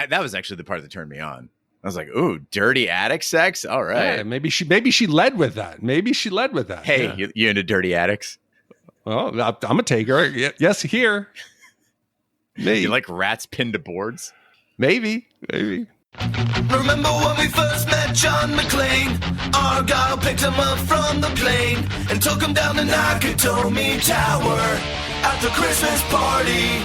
That was actually the part that turned me on. I was like, ooh, dirty attic sex? All right. Yeah, maybe she led with that. Hey, yeah. you into dirty attics? Well, I'm a taker. Yes, here. You like rats pinned to boards? Maybe. Remember when we first met John McClane? Argyle picked him up from the plane and took him down to Nakatomi Tower at the Christmas party.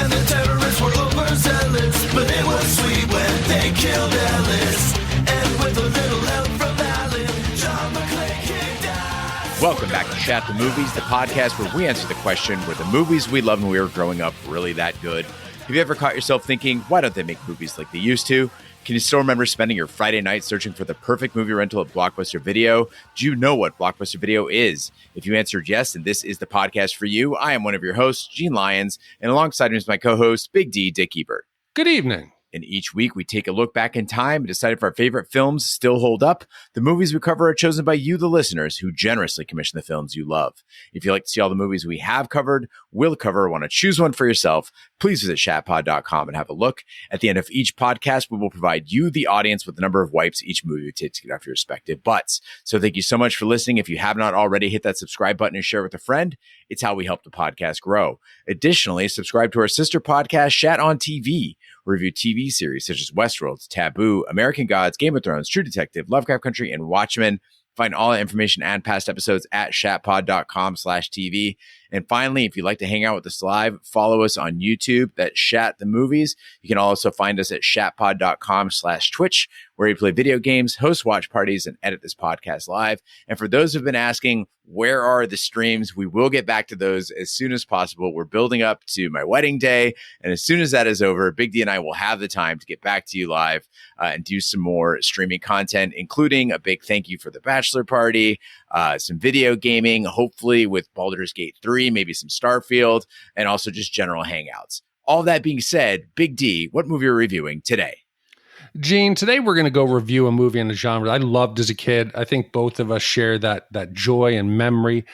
And the terrorists were overzealous, but it was sweet when they killed Ellis. And with a little help from Alan, John McClane kicked ass. Welcome back to Shat the Movies, the podcast where we answer the question, were the movies we loved when we were growing up really that good? Have you ever caught yourself thinking, why don't they make movies like they used to? Can you still remember spending your Friday night searching for the perfect movie rental at Blockbuster Video? Do you know what Blockbuster Video is? If you answered yes, then this is the podcast for you. I am one of your hosts, Gene Lyons, and alongside me is my co-host, Big D, Dick Ebert. Good evening. And each week we take a look back in time and decide if our favorite films still hold up. The movies we cover are chosen by you, the listeners, who generously commission the films you love. If you'd like to see all the movies we have covered, will cover, or want to choose one for yourself, please visit shatpod.com and have a look. At the end of each podcast, we will provide you, the audience, with the number of wipes each movie takes to get off your respective butts. So thank you so much for listening. If you have not already, hit that subscribe button and share with a friend. It's how we help the podcast grow. Additionally, subscribe to our sister podcast, Shat on TV. We review TV series such as Westworld, Taboo, American Gods, Game of Thrones, True Detective, Lovecraft Country, and Watchmen. Find all the information and past episodes at shatpod.com/TV. And finally, if you'd like to hang out with us live, follow us on YouTube. That's Shat the Movies. You can also find us at shatpod.com/Twitch, where we play video games, host watch parties, and edit this podcast live. And for those who've been asking, where are the streams? We will get back to those as soon as possible. We're building up to my wedding day. And as soon as that is over, Big D and I will have the time to get back to you live and do some more streaming content, including a big thank you for the bachelor party, some video gaming, hopefully with Baldur's Gate 3, maybe some Starfield, and also just general hangouts. All that being said, Big D, what movie are we reviewing today? Gene, today we're going to go review a movie in a genre I loved as a kid. I think both of us share that joy and memory.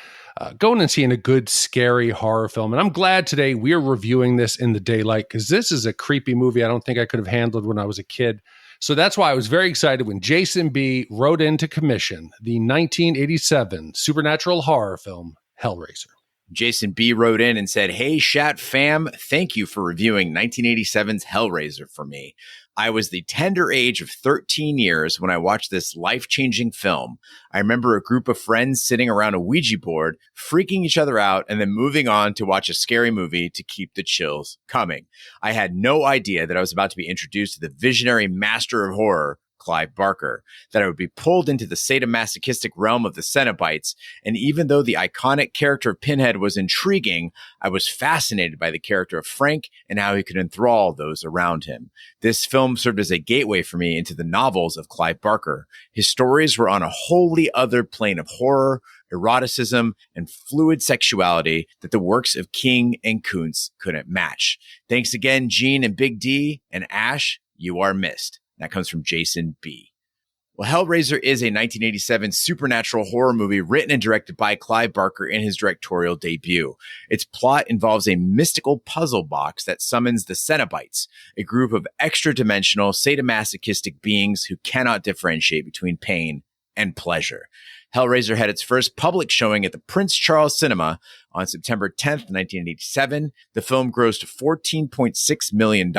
Going and seeing a good, scary horror film. And I'm glad today we are reviewing this in the daylight because this is a creepy movie I don't think I could have handled when I was a kid. So that's why I was very excited when Jason B. wrote in to commission the 1987 supernatural horror film, Hellraiser. Jason B. wrote in and said, "Hey, Shat fam, thank you for reviewing 1987's Hellraiser for me. I was the tender age of 13 years when I watched this life-changing film. I remember a group of friends sitting around a Ouija board, freaking each other out, and then moving on to watch a scary movie to keep the chills coming. I had no idea that I was about to be introduced to the visionary master of horror, Clive Barker, that I would be pulled into the sadomasochistic realm of the Cenobites, and even though the iconic character of Pinhead was intriguing, I was fascinated by the character of Frank and how he could enthrall those around him. This film served as a gateway for me into the novels of Clive Barker. His stories were on a wholly other plane of horror, eroticism, and fluid sexuality that the works of King and Kuntz couldn't match. Thanks again, Gene and Big D, and Ash, you are missed." That comes from Jason B. Well, Hellraiser is a 1987 supernatural horror movie written and directed by Clive Barker in his directorial debut. Its plot involves a mystical puzzle box that summons the Cenobites, a group of extra-dimensional sadomasochistic beings who cannot differentiate between pain and pleasure. Hellraiser had its first public showing at the Prince Charles Cinema on September 10th, 1987. The film grossed $14.6 million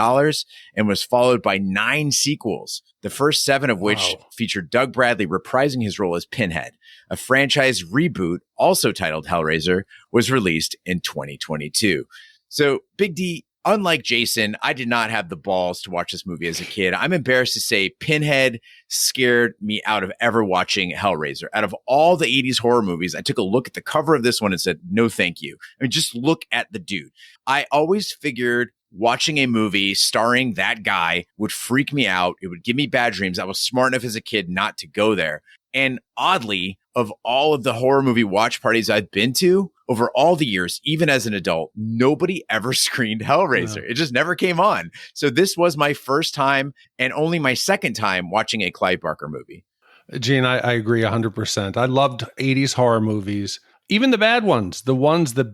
and was followed by 9 sequels, the first 7 of which featured Doug Bradley reprising his role as Pinhead. A franchise reboot, also titled Hellraiser, was released in 2022. So, Big D, unlike Jason, I did not have the balls to watch this movie as a kid. I'm embarrassed to say Pinhead scared me out of ever watching Hellraiser. Out of all the 80s horror movies, I took a look at the cover of this one and said, no, thank you. I mean, just look at the dude. I always figured watching a movie starring that guy would freak me out. It would give me bad dreams. I was smart enough as a kid not to go there. And oddly, of all of the horror movie watch parties I've been to over all the years, even as an adult, nobody ever screened Hellraiser. No. It just never came on. So this was my first time and only my second time watching a Clive Barker movie. Gene, I agree 100%. I loved 80s horror movies, even the bad ones, the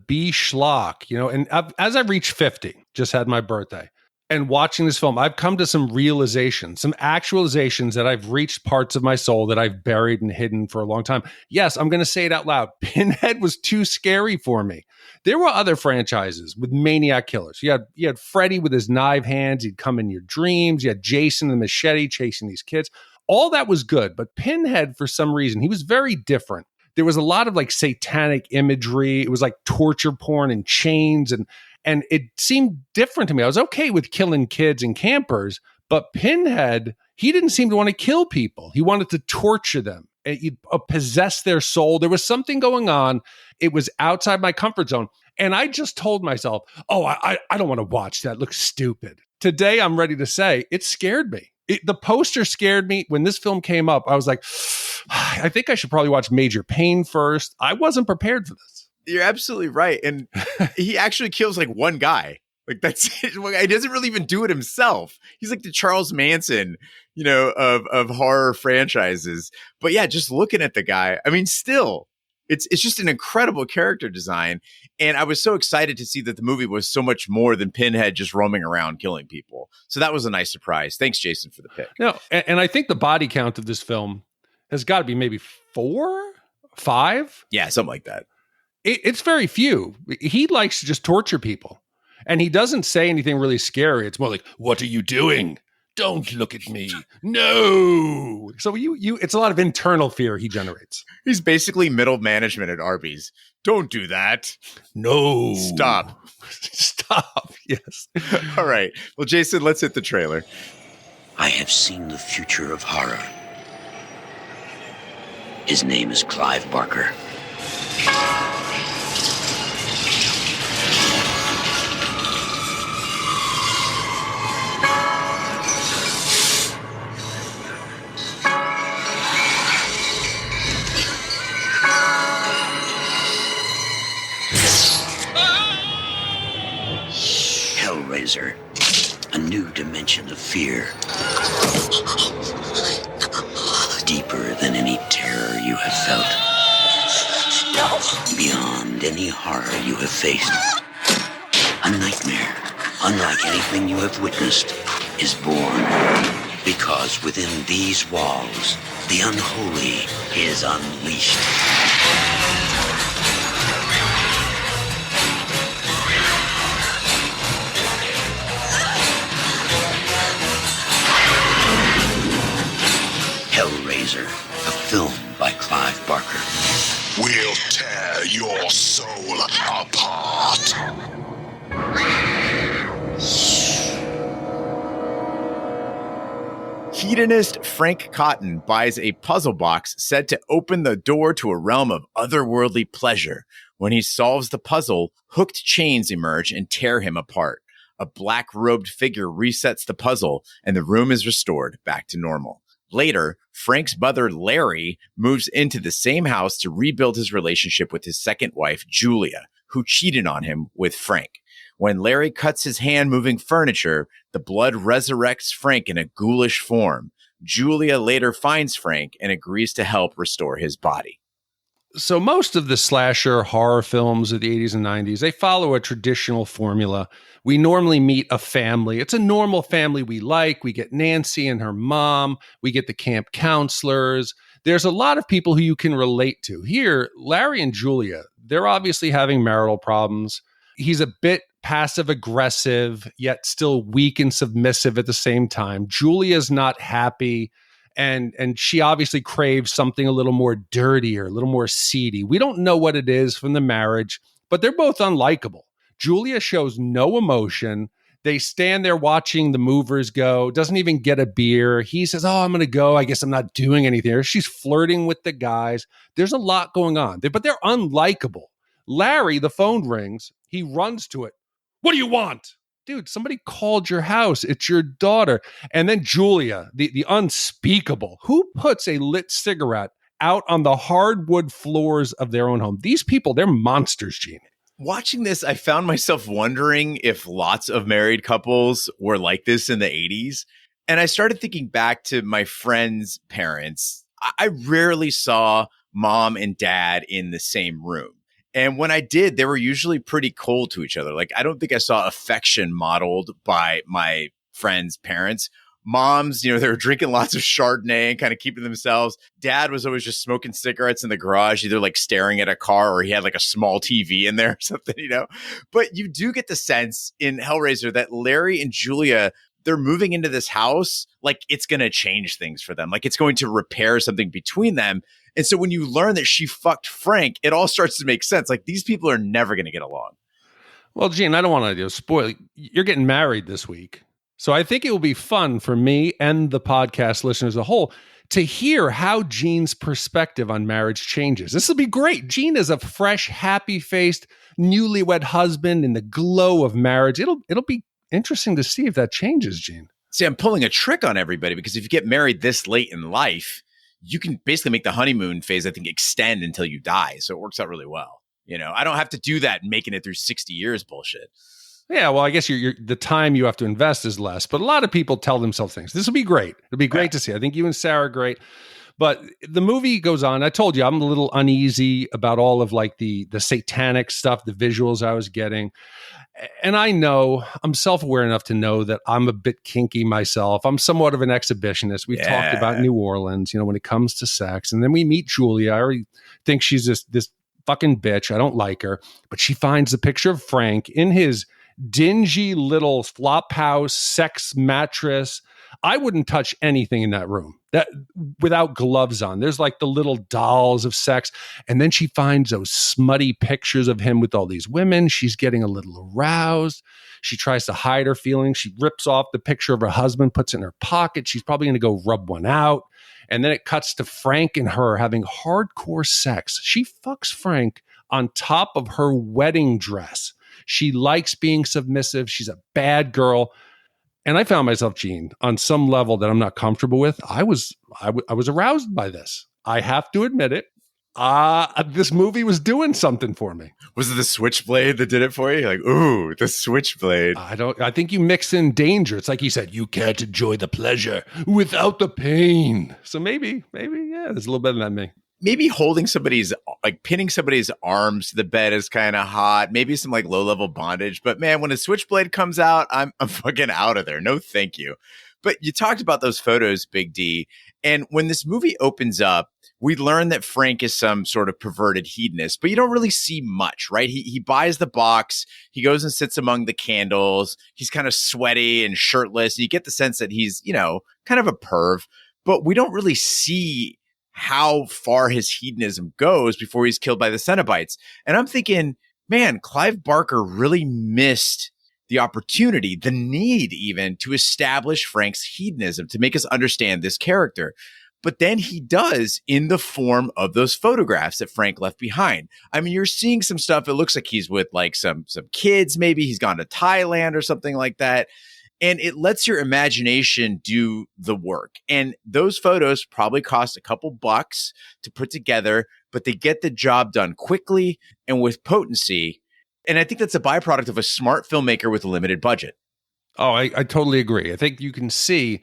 B schlock, and as I reached 50, just had my birthday. And watching this film, I've come to some realizations, some actualizations that I've reached parts of my soul that I've buried and hidden for a long time. Yes, I'm going to say it out loud. Pinhead was too scary for me. There were other franchises with maniac killers. You had Freddy with his knife hands. He'd come in your dreams. You had Jason the machete chasing these kids. All that was good. But Pinhead, for some reason, he was very different. There was a lot of like satanic imagery. It was like torture porn and chains, and it seemed different to me. I was okay with killing kids and campers, but Pinhead, he didn't seem to want to kill people. He wanted to torture them, possess their soul. There was something going on. It was outside my comfort zone. And I just told myself, oh, I don't want to watch that. It looks stupid. Today, I'm ready to say it scared me. The poster scared me. When this film came up, I was like, I think I should probably watch Major Pain first. I wasn't prepared for this. You're absolutely right. And he actually kills like one guy. Like that's it. He doesn't really even do it himself. He's like the Charles Manson, of horror franchises. But yeah, just looking at the guy, I mean, still, it's just an incredible character design. And I was so excited to see that the movie was so much more than Pinhead just roaming around killing people. So that was a nice surprise. Thanks, Jason, for the pick. No, and I think the body count of this film has got to be maybe 4, 5. Yeah, something like that. It's very few. He likes to just torture people. And he doesn't say anything really scary. It's more like, what are you doing? Don't look at me. No. So it's a lot of internal fear he generates. He's basically middle management at Arby's. Don't do that. No. Stop. Stop. Yes. All right. Well, Jason, let's hit the trailer. I have seen the future of horror. His name is Clive Barker. Hellraiser, a new dimension of fear. Deeper than any terror you have felt. Beyond any horror you have faced. A nightmare, unlike anything you have witnessed, is born. Because within these walls, the unholy is unleashed. Hellraiser, a film by Clive Barker. We'll tear your soul apart. Hedonist Frank Cotton buys a puzzle box said to open the door to a realm of otherworldly pleasure. When he solves the puzzle, hooked chains emerge and tear him apart. A black-robed figure resets the puzzle, and the room is restored back to normal. Later, Frank's brother Larry moves into the same house to rebuild his relationship with his second wife, Julia, who cheated on him with Frank. When Larry cuts his hand moving furniture, the blood resurrects Frank in a ghoulish form. Julia later finds Frank and agrees to help restore his body. So most of the slasher horror films of the 80s and 90s, they follow a traditional formula. We normally meet a family. It's a normal family we like. We get Nancy and her mom. We get the camp counselors. There's a lot of people who you can relate to. Here, Larry and Julia, they're obviously having marital problems. He's a bit passive aggressive, yet still weak and submissive at the same time. Julia's not happy. And she obviously craves something a little more dirtier, a little more seedy. We don't know what it is from the marriage, but they're both unlikable. Julia shows no emotion. They stand there watching the movers go, doesn't even get a beer. He says, oh, I'm going to go. I guess I'm not doing anything. She's flirting with the guys. There's a lot going on, but they're unlikable. Larry, the phone rings. He runs to it. What do you want? Dude, somebody called your house. It's your daughter. And then Julia, the unspeakable. Who puts a lit cigarette out on the hardwood floors of their own home? These people, they're monsters, Gene. Watching this, I found myself wondering if lots of married couples were like this in the 80s. And I started thinking back to my friends' parents. I rarely saw mom and dad in the same room. And when I did, they were usually pretty cold to each other. Like, I don't think I saw affection modeled by my friends' parents. Moms, they were drinking lots of Chardonnay and kind of keeping themselves. Dad was always just smoking cigarettes in the garage, either like staring at a car or he had like a small TV in there or something. But you do get the sense in Hellraiser that Larry and Julia, they're moving into this house like it's going to change things for them. Like it's going to repair something between them. And so when you learn that she fucked Frank, it all starts to make sense. Like these people are never going to get along. Well, Gene, I don't want to spoil. You're getting married this week. So I think it will be fun for me and the podcast listeners as a whole to hear how Gene's perspective on marriage changes. This will be great. Gene is a fresh, happy-faced, newlywed husband in the glow of marriage. It'll be interesting to see if that changes, Gene. See, I'm pulling a trick on everybody because if you get married this late in life, you can basically make the honeymoon phase, I think, extend until you die. So it works out really well. I don't have to do that making it through 60 years bullshit. Yeah, well, I guess the time you have to invest is less, but a lot of people tell themselves things. This will be great. It'll be great to see. I think you and Sarah are great. But the movie goes on. I told you I'm a little uneasy about all of like the satanic stuff, the visuals I was getting. And I know I'm self-aware enough to know that I'm a bit kinky myself. I'm somewhat of an exhibitionist. We've talked about New Orleans, when it comes to sex. And then we meet Julia. I already think she's this fucking bitch. I don't like her. But she finds the picture of Frank in his dingy little flop house, sex mattress. I wouldn't touch anything in that room that without gloves on. There's like the little dolls of sex. And then she finds those smutty pictures of him with all these women. She's getting a little aroused. She tries to hide her feelings. She rips off the picture of her husband, puts it in her pocket. She's probably going to go rub one out. And then it cuts to Frank and her having hardcore sex. She fucks Frank on top of her wedding dress. She likes being submissive. She's a bad girl. And I found myself, Gene, on some level that I'm not comfortable with. I was aroused by this. I have to admit it. This movie was doing something for me. Was it the switchblade that did it for you? Like, ooh, the switchblade. I think you mix in danger. It's like you said, you can't enjoy the pleasure without the pain. So maybe, yeah, there's a little bit of that in me. Maybe pinning somebody's arms to the bed is kind of hot. Maybe some like low level bondage. But man, when a switchblade comes out, I'm fucking out of there. No, thank you. But you talked about those photos, Big D. And when this movie opens up, we learn that Frank is some sort of perverted hedonist, but you don't really see much, right? He buys the box. He goes and sits among the candles. He's kind of sweaty and shirtless. You get the sense that he's, kind of a perv, but we don't really see how far his hedonism goes before he's killed by the Cenobites. And I'm thinking, man, Clive Barker really missed the opportunity, the need even to establish Frank's hedonism, to make us understand this character. But then he does in the form of those photographs that Frank left behind. I mean, you're seeing some stuff. It looks like he's with like some kids. Maybe he's gone to Thailand or something like that. And it lets your imagination do the work. And those photos probably cost a couple bucks to put together, but they get the job done quickly and with potency. And I think that's a byproduct of a smart filmmaker with a limited budget. Oh, I totally agree. I think you can see,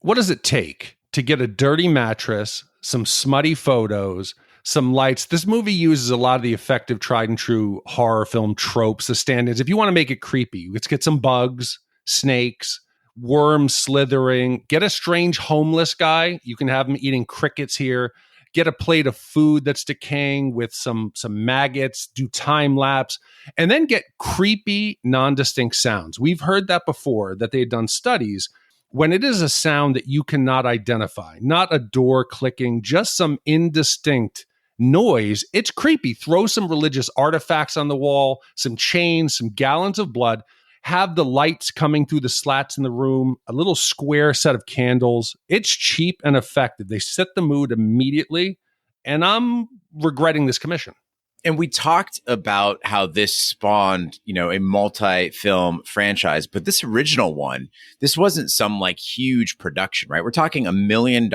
what does it take to get a dirty mattress, some smutty photos, some lights? This movie uses a lot of the effective tried and true horror film tropes, the stand-ins. If you want to make it creepy, let's get some bugs, snakes, worms slithering, get a strange homeless guy. You can have him eating crickets here. Get a plate of food that's decaying with some maggots, do time lapse, and then get creepy, non-distinct sounds. We've heard that before, that they've done studies. When it is a sound that you cannot identify, not a door clicking, just some indistinct noise, it's creepy. Throw some religious artifacts on the wall, some chains, some gallons of blood. Have the lights coming through the slats in the room, a little square set of candles. It's cheap and effective. They set the mood immediately, and I'm regretting this commission. And we talked about how this spawned, a multi-film franchise, but this original one, this wasn't some like huge production, right? We're talking $1 million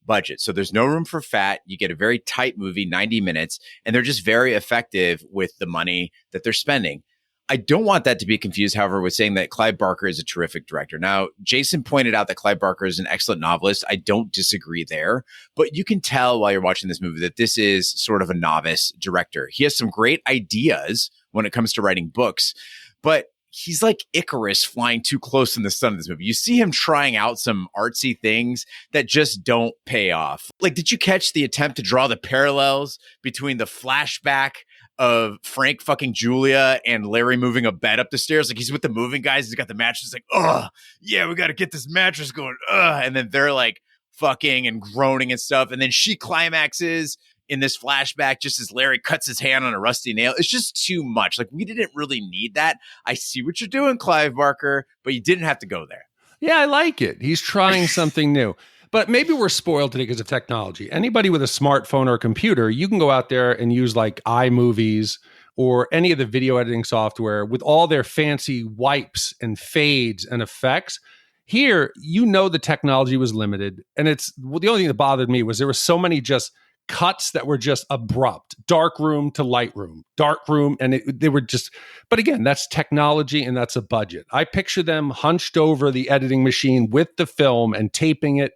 budget. So there's no room for fat. You get a very tight movie, 90 minutes, and they're just very effective with the money that they're spending. I don't want that to be confused, however, with saying that Clive Barker is a terrific director. Now, Jason pointed out that Clive Barker is an excellent novelist. I don't disagree there, but you can tell while you're watching this movie that this is sort of a novice director. He has some great ideas when it comes to writing books, but he's like Icarus flying too close in the sun in this movie. You see him trying out some artsy things that just don't pay off. Like, did you catch the attempt to draw the parallels between the flashback of Frank fucking Julia and Larry moving a bed up the stairs? Like, he's with the moving guys. He's got the mattress. Like, oh, yeah, we got to get this mattress going. And then they're like fucking and groaning and stuff. And then she climaxes in this flashback just as Larry cuts his hand on a rusty nail. It's just too much. Like, we didn't really need that. I see what you're doing, Clive Barker, but you didn't have to go there. Yeah, I like it. He's trying something new. But maybe we're spoiled today because of technology. Anybody with a smartphone or a computer, you can go out there and use like iMovies or any of the video editing software with all their fancy wipes and fades and effects. Here, the technology was limited. And the only thing that bothered me was there were so many just cuts that were just abrupt, dark room to light room, dark room. And they were just, but again, that's technology and that's a budget. I picture them hunched over the editing machine with the film and taping it.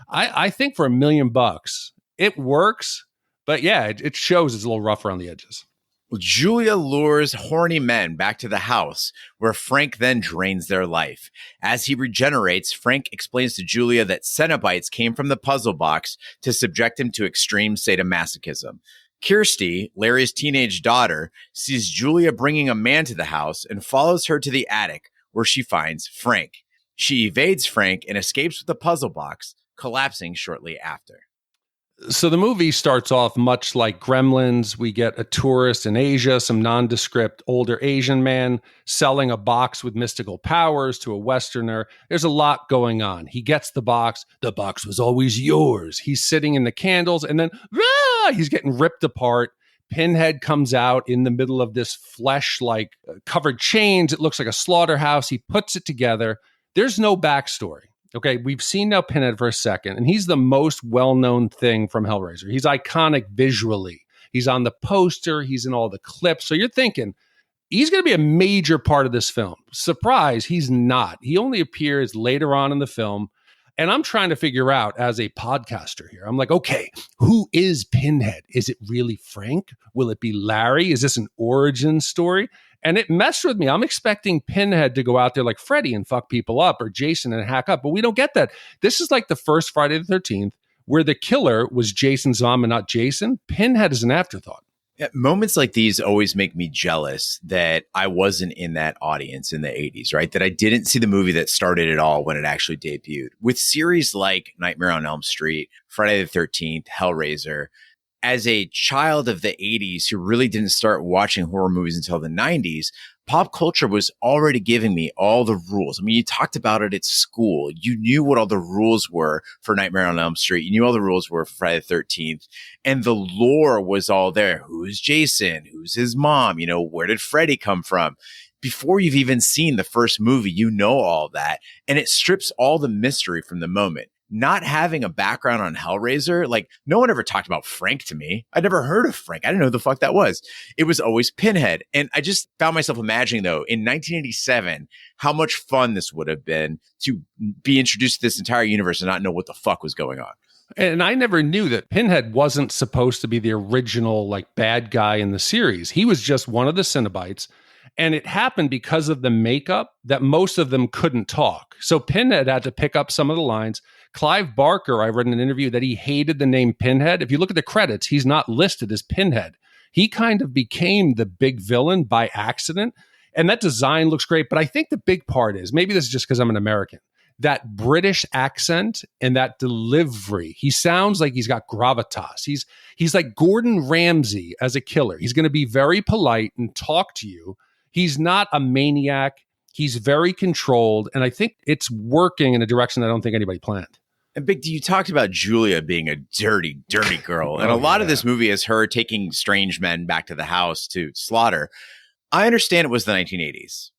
I think for $1 million, it works, but yeah, it shows it's a little rough around the edges. Well, Julia lures horny men back to the house, where Frank then drains their life. As he regenerates, Frank explains to Julia that Cenobites came from the puzzle box to subject him to extreme sadomasochism. Kirsty, Larry's teenage daughter, sees Julia bringing a man to the house and follows her to the attic, where she finds Frank. She evades Frank and escapes with the puzzle box, collapsing shortly after. So the movie starts off much like Gremlins. We get a tourist in Asia, some nondescript older Asian man selling a box with mystical powers to a Westerner. There's a lot going on. He gets the box. The box was always yours. He's sitting in the candles and then he's getting ripped apart. Pinhead comes out in the middle of this flesh-like covered chains. It looks like a slaughterhouse. He puts it together. There's no backstory. Okay, we've seen now Pinhead for a second, and he's the most well-known thing from Hellraiser. He's iconic visually. He's on the poster. He's in all the clips. So you're thinking, he's going to be a major part of this film. Surprise, he's not. He only appears later on in the film, and I'm trying to figure out as a podcaster here. I'm like, okay, who is Pinhead? Is it really Frank? Will it be Larry? Is this an origin story? And it messed with me. I'm expecting Pinhead to go out there like Freddy and fuck people up, or Jason and hack up, but we don't get that. This is like the first Friday the 13th, where the killer was Jason's mom and not Jason. Pinhead is an afterthought. Yeah, moments like these always make me jealous that I wasn't in that audience in the 80s, right? That I didn't see the movie that started it all when it actually debuted. With series like Nightmare on Elm Street, Friday the 13th, Hellraiser, as a child of the 80s who really didn't start watching horror movies until the 90s, pop culture was already giving me all the rules. I mean, you talked about it at school. You knew what all the rules were for Nightmare on Elm Street. You knew all the rules were for Friday the 13th. And the lore was all there. Who's Jason? Who's his mom? You know, where did Freddy come from? Before you've even seen the first movie, you know all that. And it strips all the mystery from the moment. Not having a background on Hellraiser, like no one ever talked about Frank to me. I never heard of Frank. I didn't know who the fuck that was. It was always Pinhead. And I just found myself imagining, though, in 1987, how much fun this would have been to be introduced to this entire universe and not know what the fuck was going on. And I never knew that Pinhead wasn't supposed to be the original like bad guy in the series. He was just one of the Cenobites. And it happened because of the makeup that most of them couldn't talk. So Pinhead had to pick up some of the lines. Clive Barker, I read in an interview that he hated the name Pinhead. If you look at the credits, he's not listed as Pinhead. He kind of became the big villain by accident. And that design looks great. But I think the big part is, maybe this is just because I'm an American, that British accent and that delivery. He sounds like he's got gravitas. He's like Gordon Ramsay as a killer. He's going to be very polite and talk to you. He's not a maniac. He's very controlled. And I think it's working in a direction that I don't think anybody planned. And Big D, you talked about Julia being a dirty, dirty girl. And a lot of this movie is her taking strange men back to the house to slaughter. I understand it was the 1980s.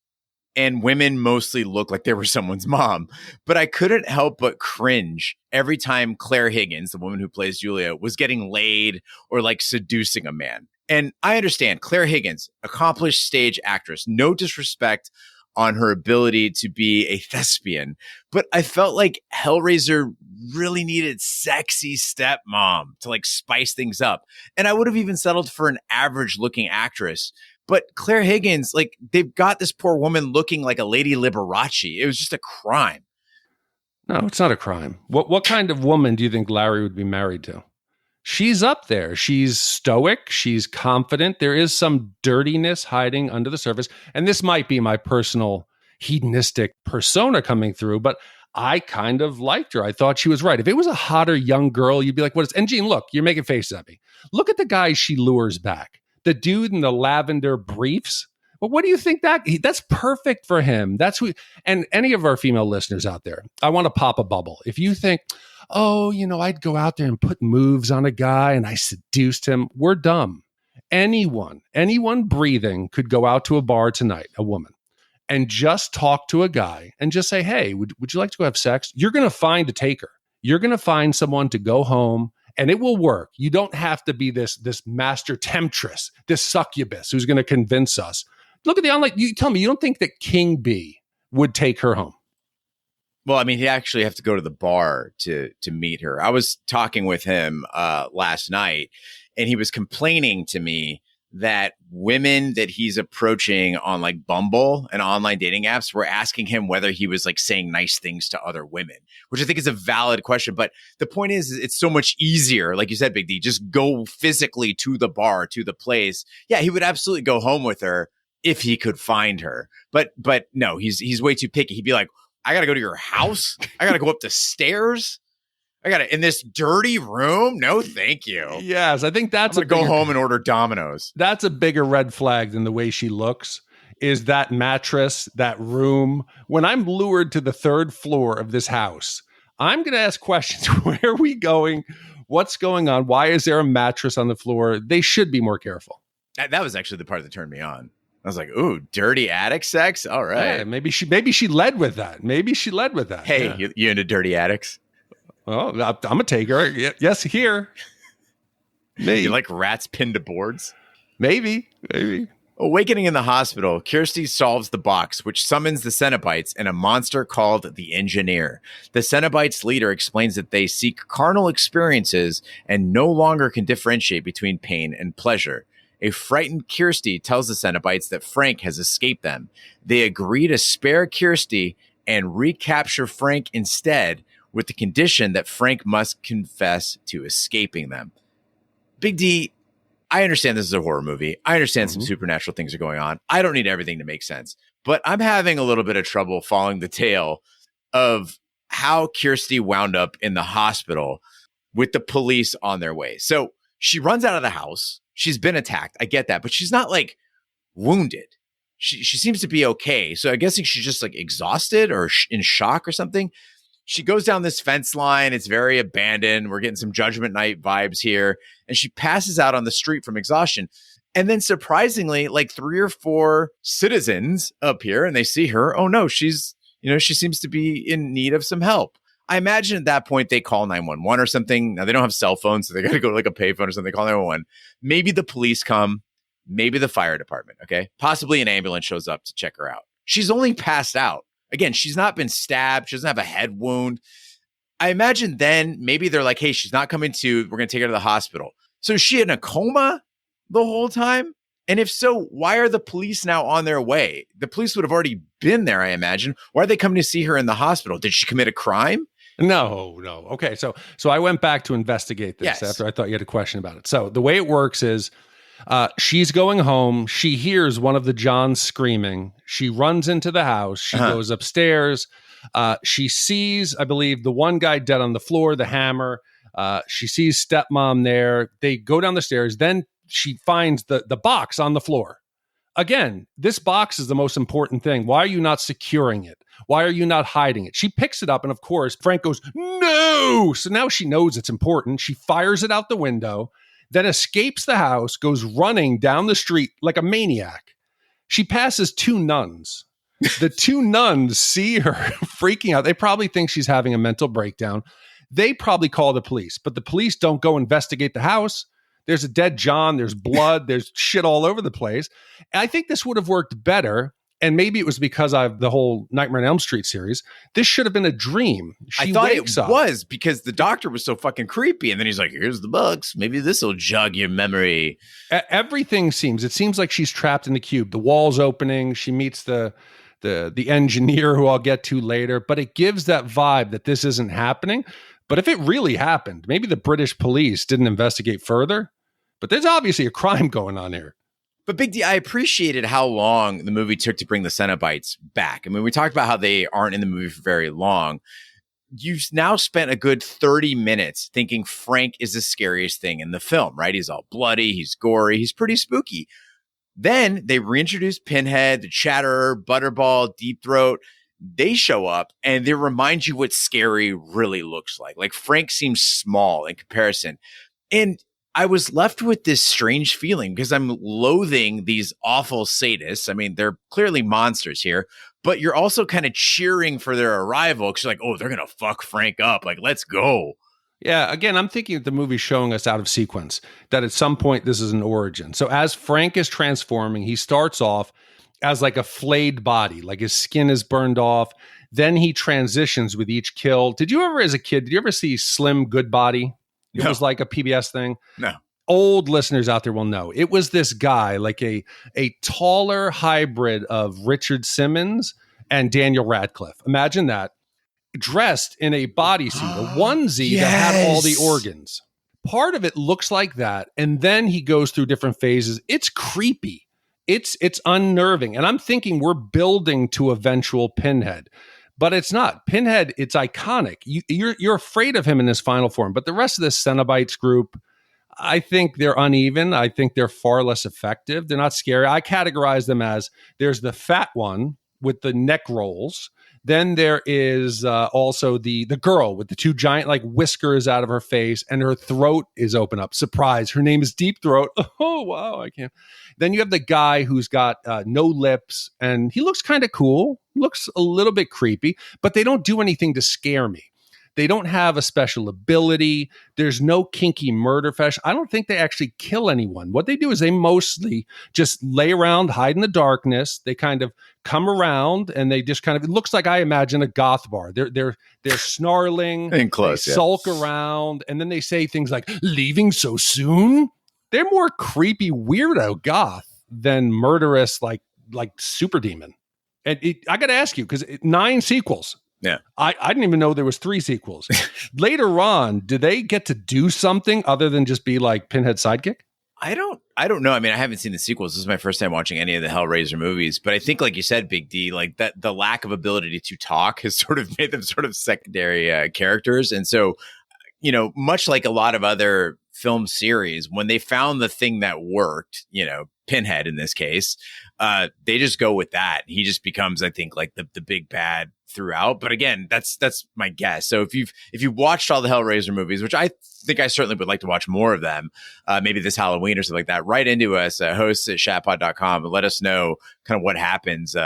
And women mostly look like they were someone's mom. But I couldn't help but cringe every time Claire Higgins, the woman who plays Julia, was getting laid or like seducing a man. And I understand Claire Higgins, accomplished stage actress, no disrespect on her ability to be a thespian, but I felt like Hellraiser really needed sexy stepmom to like spice things up. And I would have even settled for an average looking actress. But Claire Higgins, like they've got this poor woman looking like a Lady Liberace. It was just a crime. No, it's not a crime. What kind of woman do you think Larry would be married to? She's up there. She's stoic. She's confident. There is some dirtiness hiding under the surface. And this might be my personal hedonistic persona coming through, but I kind of liked her. I thought she was right. If it was a hotter young girl, you'd be like, what is, and Gene, look, you're making faces at me. Look at the guy she lures back. The dude in the lavender briefs. Well, what do you think that's perfect for him? That's who, and any of our female listeners out there, I want to pop a bubble. If you think, oh, I'd go out there and put moves on a guy and I seduced him, we're dumb. Anyone breathing could go out to a bar tonight, a woman, and just talk to a guy and just say, hey, would you like to go have sex? You're going to find a taker. You're going to find someone to go home. And it will work. You don't have to be this master temptress, this succubus who's going to convince us. Look at the online. You tell me you don't think that King B would take her home? Well, I mean, he'd actually have to go to the bar to meet her. I was talking with him last night, and he was complaining to me that women that he's approaching on like Bumble and online dating apps were asking him whether he was like saying nice things to other women, which I think is a valid question. But the point is it's so much easier. Like you said, Big D, just go physically to the bar, to the place. Yeah, he would absolutely go home with her if he could find her. But no, he's way too picky. He'd be like, I got to go to your house. I got to go up the stairs. I got to in this dirty room. No, thank you. Yes, I think that's I'm gonna go home and order Domino's. That's a bigger red flag than the way she looks. Is that mattress, that room? When I'm lured to the third floor of this house, I'm going to ask questions. Where are we going? What's going on? Why is there a mattress on the floor? They should be more careful. That was actually the part that turned me on. I was like, ooh, dirty attic sex? All right. Yeah, maybe she led with that. Hey, yeah. you into dirty attics? Well, I'm a taker. Yes, here. Maybe. You like rats pinned to boards? Maybe. Awakening in the hospital, Kirsty solves the box, which summons the Cenobites and a monster called the Engineer. The Cenobites' leader explains that they seek carnal experiences and no longer can differentiate between pain and pleasure. A frightened Kirsty tells the Cenobites that Frank has escaped them. They agree to spare Kirsty and recapture Frank instead, with the condition that Frank must confess to escaping them. Big D, I understand this is a horror movie. I understand some supernatural things are going on. I don't need everything to make sense. But I'm having a little bit of trouble following the tale of how Kirsty wound up in the hospital with the police on their way. So she runs out of the house. She's been attacked. I get that. But she's not like wounded. She seems to be okay. So I guess she's just like exhausted or in shock or something. She goes down this fence line. It's very abandoned. We're getting some Judgment Night vibes here. And she passes out on the street from exhaustion. And then surprisingly, like 3 or 4 citizens appear and they see her. Oh no, she seems to be in need of some help. I imagine at that point they call 911 or something. Now they don't have cell phones, so they got to go to like a payphone or something. They call 911. Maybe the police come, maybe the fire department. Okay. Possibly an ambulance shows up to check her out. She's only passed out. Again, she's not been stabbed. She doesn't have a head wound. I imagine then maybe they're like, hey, she's not coming to. We're going to take her to the hospital. So is she in a coma the whole time? And if so, why are the police now on their way? The police would have already been there, I imagine. Why are they coming to see her in the hospital? Did she commit a crime? No. Okay, so I went back to investigate this after I thought you had a question about it. So the way it works is she's going home. She hears one of the Johns screaming. She runs into the house. She goes upstairs. She sees, I believe, the one guy dead on the floor, the hammer. She sees stepmom there. They go down the stairs. Then she finds the box on the floor. Again, this box is the most important thing. Why are you not securing it? Why are you not hiding it? She picks it up, and of course, Frank goes, no! So now she knows it's important. She fires it out the window, then escapes the house, goes running down the street like a maniac. She passes 2 nuns. The 2 nuns see her freaking out. They probably think she's having a mental breakdown. They probably call the police, but the police don't go investigate the house. There's a dead John, there's blood, there's shit all over the place. And I think this would have worked better. And maybe it was because of the whole Nightmare on Elm Street series. This should have been a dream. I thought it was because the doctor was so fucking creepy. And then he's like, here's the books. Maybe this will jog your memory. Everything seems like she's trapped in the cube. The wall's opening. She meets the engineer who I'll get to later. But it gives that vibe that this isn't happening. But if it really happened, maybe the British police didn't investigate further. But there's obviously a crime going on here. But Big D, I appreciated how long the movie took to bring the Cenobites back. I mean, we talked about how they aren't in the movie for very long. You've now spent a good 30 minutes thinking Frank is the scariest thing in the film, right? He's all bloody, he's gory, he's pretty spooky. Then they reintroduce Pinhead, the Chatterer, Butterball, Deep Throat. They show up and they remind you what scary really looks like. Like Frank seems small in comparison. And I was left with this strange feeling because I'm loathing these awful sadists. I mean, they're clearly monsters here, but you're also kind of cheering for their arrival because you're like, oh, they're going to fuck Frank up. Like, let's go. Yeah, again, I'm thinking the movie's showing us out of sequence that at some point this is an origin. So as Frank is transforming, he starts off as like a flayed body, like his skin is burned off. Then he transitions with each kill. Did you ever, as a kid, see Slim Goodbody? It was like a PBS thing. No. Old listeners out there will know. It was this guy, like a taller hybrid of Richard Simmons and Daniel Radcliffe. Imagine that. Dressed in a bodysuit, a onesie that had all the organs. Part of it looks like that. And then he goes through different phases. It's creepy. It's unnerving. And I'm thinking we're building to eventual Pinhead. But it's not. Pinhead, it's iconic. You're afraid of him in his final form. But the rest of the Cenobites group, I think they're uneven. I think they're far less effective. They're not scary. I categorize them as there's the fat one with the neck rolls. Then there is also the girl with the two giant like whiskers out of her face and her throat is open up. Surprise. Her name is Deep Throat. Oh, wow. I can't. Then you have the guy who's got no lips and he looks kind of cool. Looks a little bit creepy, but they don't do anything to scare me. They don't have a special ability. There's no kinky murder fetish. I don't think they actually kill anyone. What they do is they mostly just lay around, hide in the darkness. They kind of come around and they just kind of, it looks like I imagine a goth bar. They're snarling, and close, they sulk around, and then they say things like, leaving so soon? They're more creepy weirdo goth than murderous like super demon. And I got to ask you, because 9 sequels. Yeah. I didn't even know there was 3 sequels. Later on, do they get to do something other than just be like Pinhead's sidekick? I don't know. I mean, I haven't seen the sequels. This is my first time watching any of the Hellraiser movies, but I think, like you said, Big D, like that the lack of ability to talk has sort of made them sort of secondary characters. And so, you know, much like a lot of other film series, when they found the thing that worked, you know, Pinhead in this case, they just go with that. He just becomes, I think, like the big bad throughout. But again, that's my guess. So if you've watched all the Hellraiser movies, which I think I certainly would like to watch more of them, maybe this Halloween or something like that, write into us, hosts at shatpod.com, and let us know kind of what happens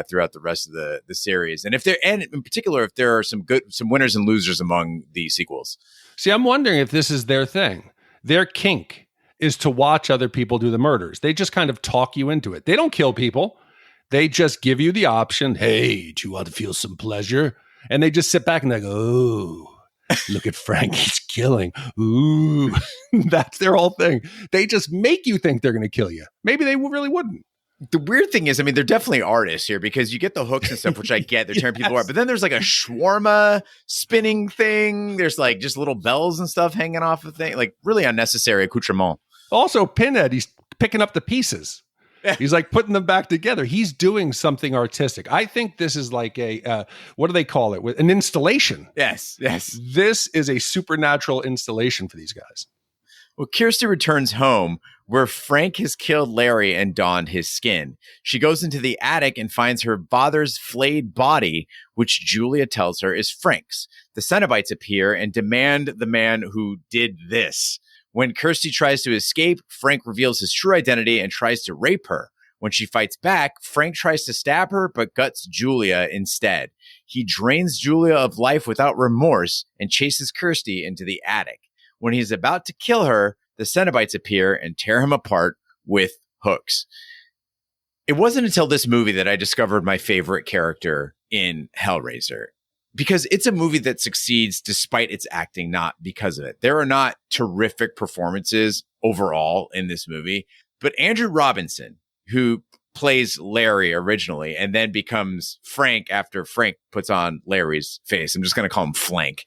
throughout the rest of the series. And and in particular, if there are some winners and losers among the sequels. See, I'm wondering if this is their thing. Their kink is to watch other people do the murders. They just kind of talk you into it. They don't kill people. They just give you the option. Hey, do you want to feel some pleasure? And they just sit back and they go, oh, look at Frank. He's killing. Ooh, that's their whole thing. They just make you think they're going to kill you. Maybe they really wouldn't. The weird thing is, I mean, they're definitely artists here because you get the hooks and stuff, which I get. They're tearing people apart. But then there's like a shawarma spinning thing. There's like just little bells and stuff hanging off of thing. Like really unnecessary accoutrement. Also, Pinhead, he's picking up the pieces. Yeah. He's like putting them back together. He's doing something artistic. I think this is like a, what do they call it? An installation. Yes. This is a supernatural installation for these guys. Well, Kirsty returns home where Frank has killed Larry and donned his skin. She goes into the attic and finds her father's flayed body, which Julia tells her is Frank's. The Cenobites appear and demand the man who did this. When Kirsty tries to escape, Frank reveals his true identity and tries to rape her. When she fights back, Frank tries to stab her, but guts Julia instead. He drains Julia of life without remorse and chases Kirsty into the attic. When he's about to kill her, the Cenobites appear and tear him apart with hooks. It wasn't until this movie that I discovered my favorite character in Hellraiser, because it's a movie that succeeds despite its acting, not because of it. There are not terrific performances overall in this movie, but Andrew Robinson, who plays Larry originally and then becomes Frank after Frank puts on Larry's face. I'm just going to call him Flank.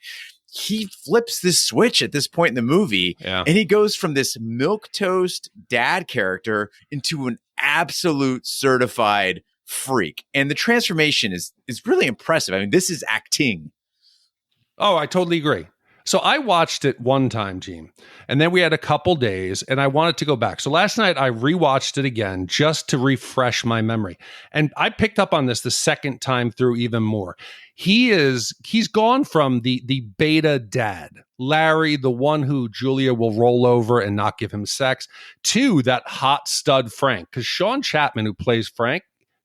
He flips this switch at this point in the movie, and he goes from this milquetoast dad character into an absolute certified freak. And the transformation is really impressive. I mean, this is acting. Oh, I totally agree. So I watched it one time, Gene, and then we had a couple days and I wanted to go back. So last night I rewatched it again just to refresh my memory. And I picked up on this the second time through even more. He's gone from the beta dad, Larry, the one who Julia will roll over and not give him sex, to that hot stud Frank. Because Sean Chapman, who plays Frank,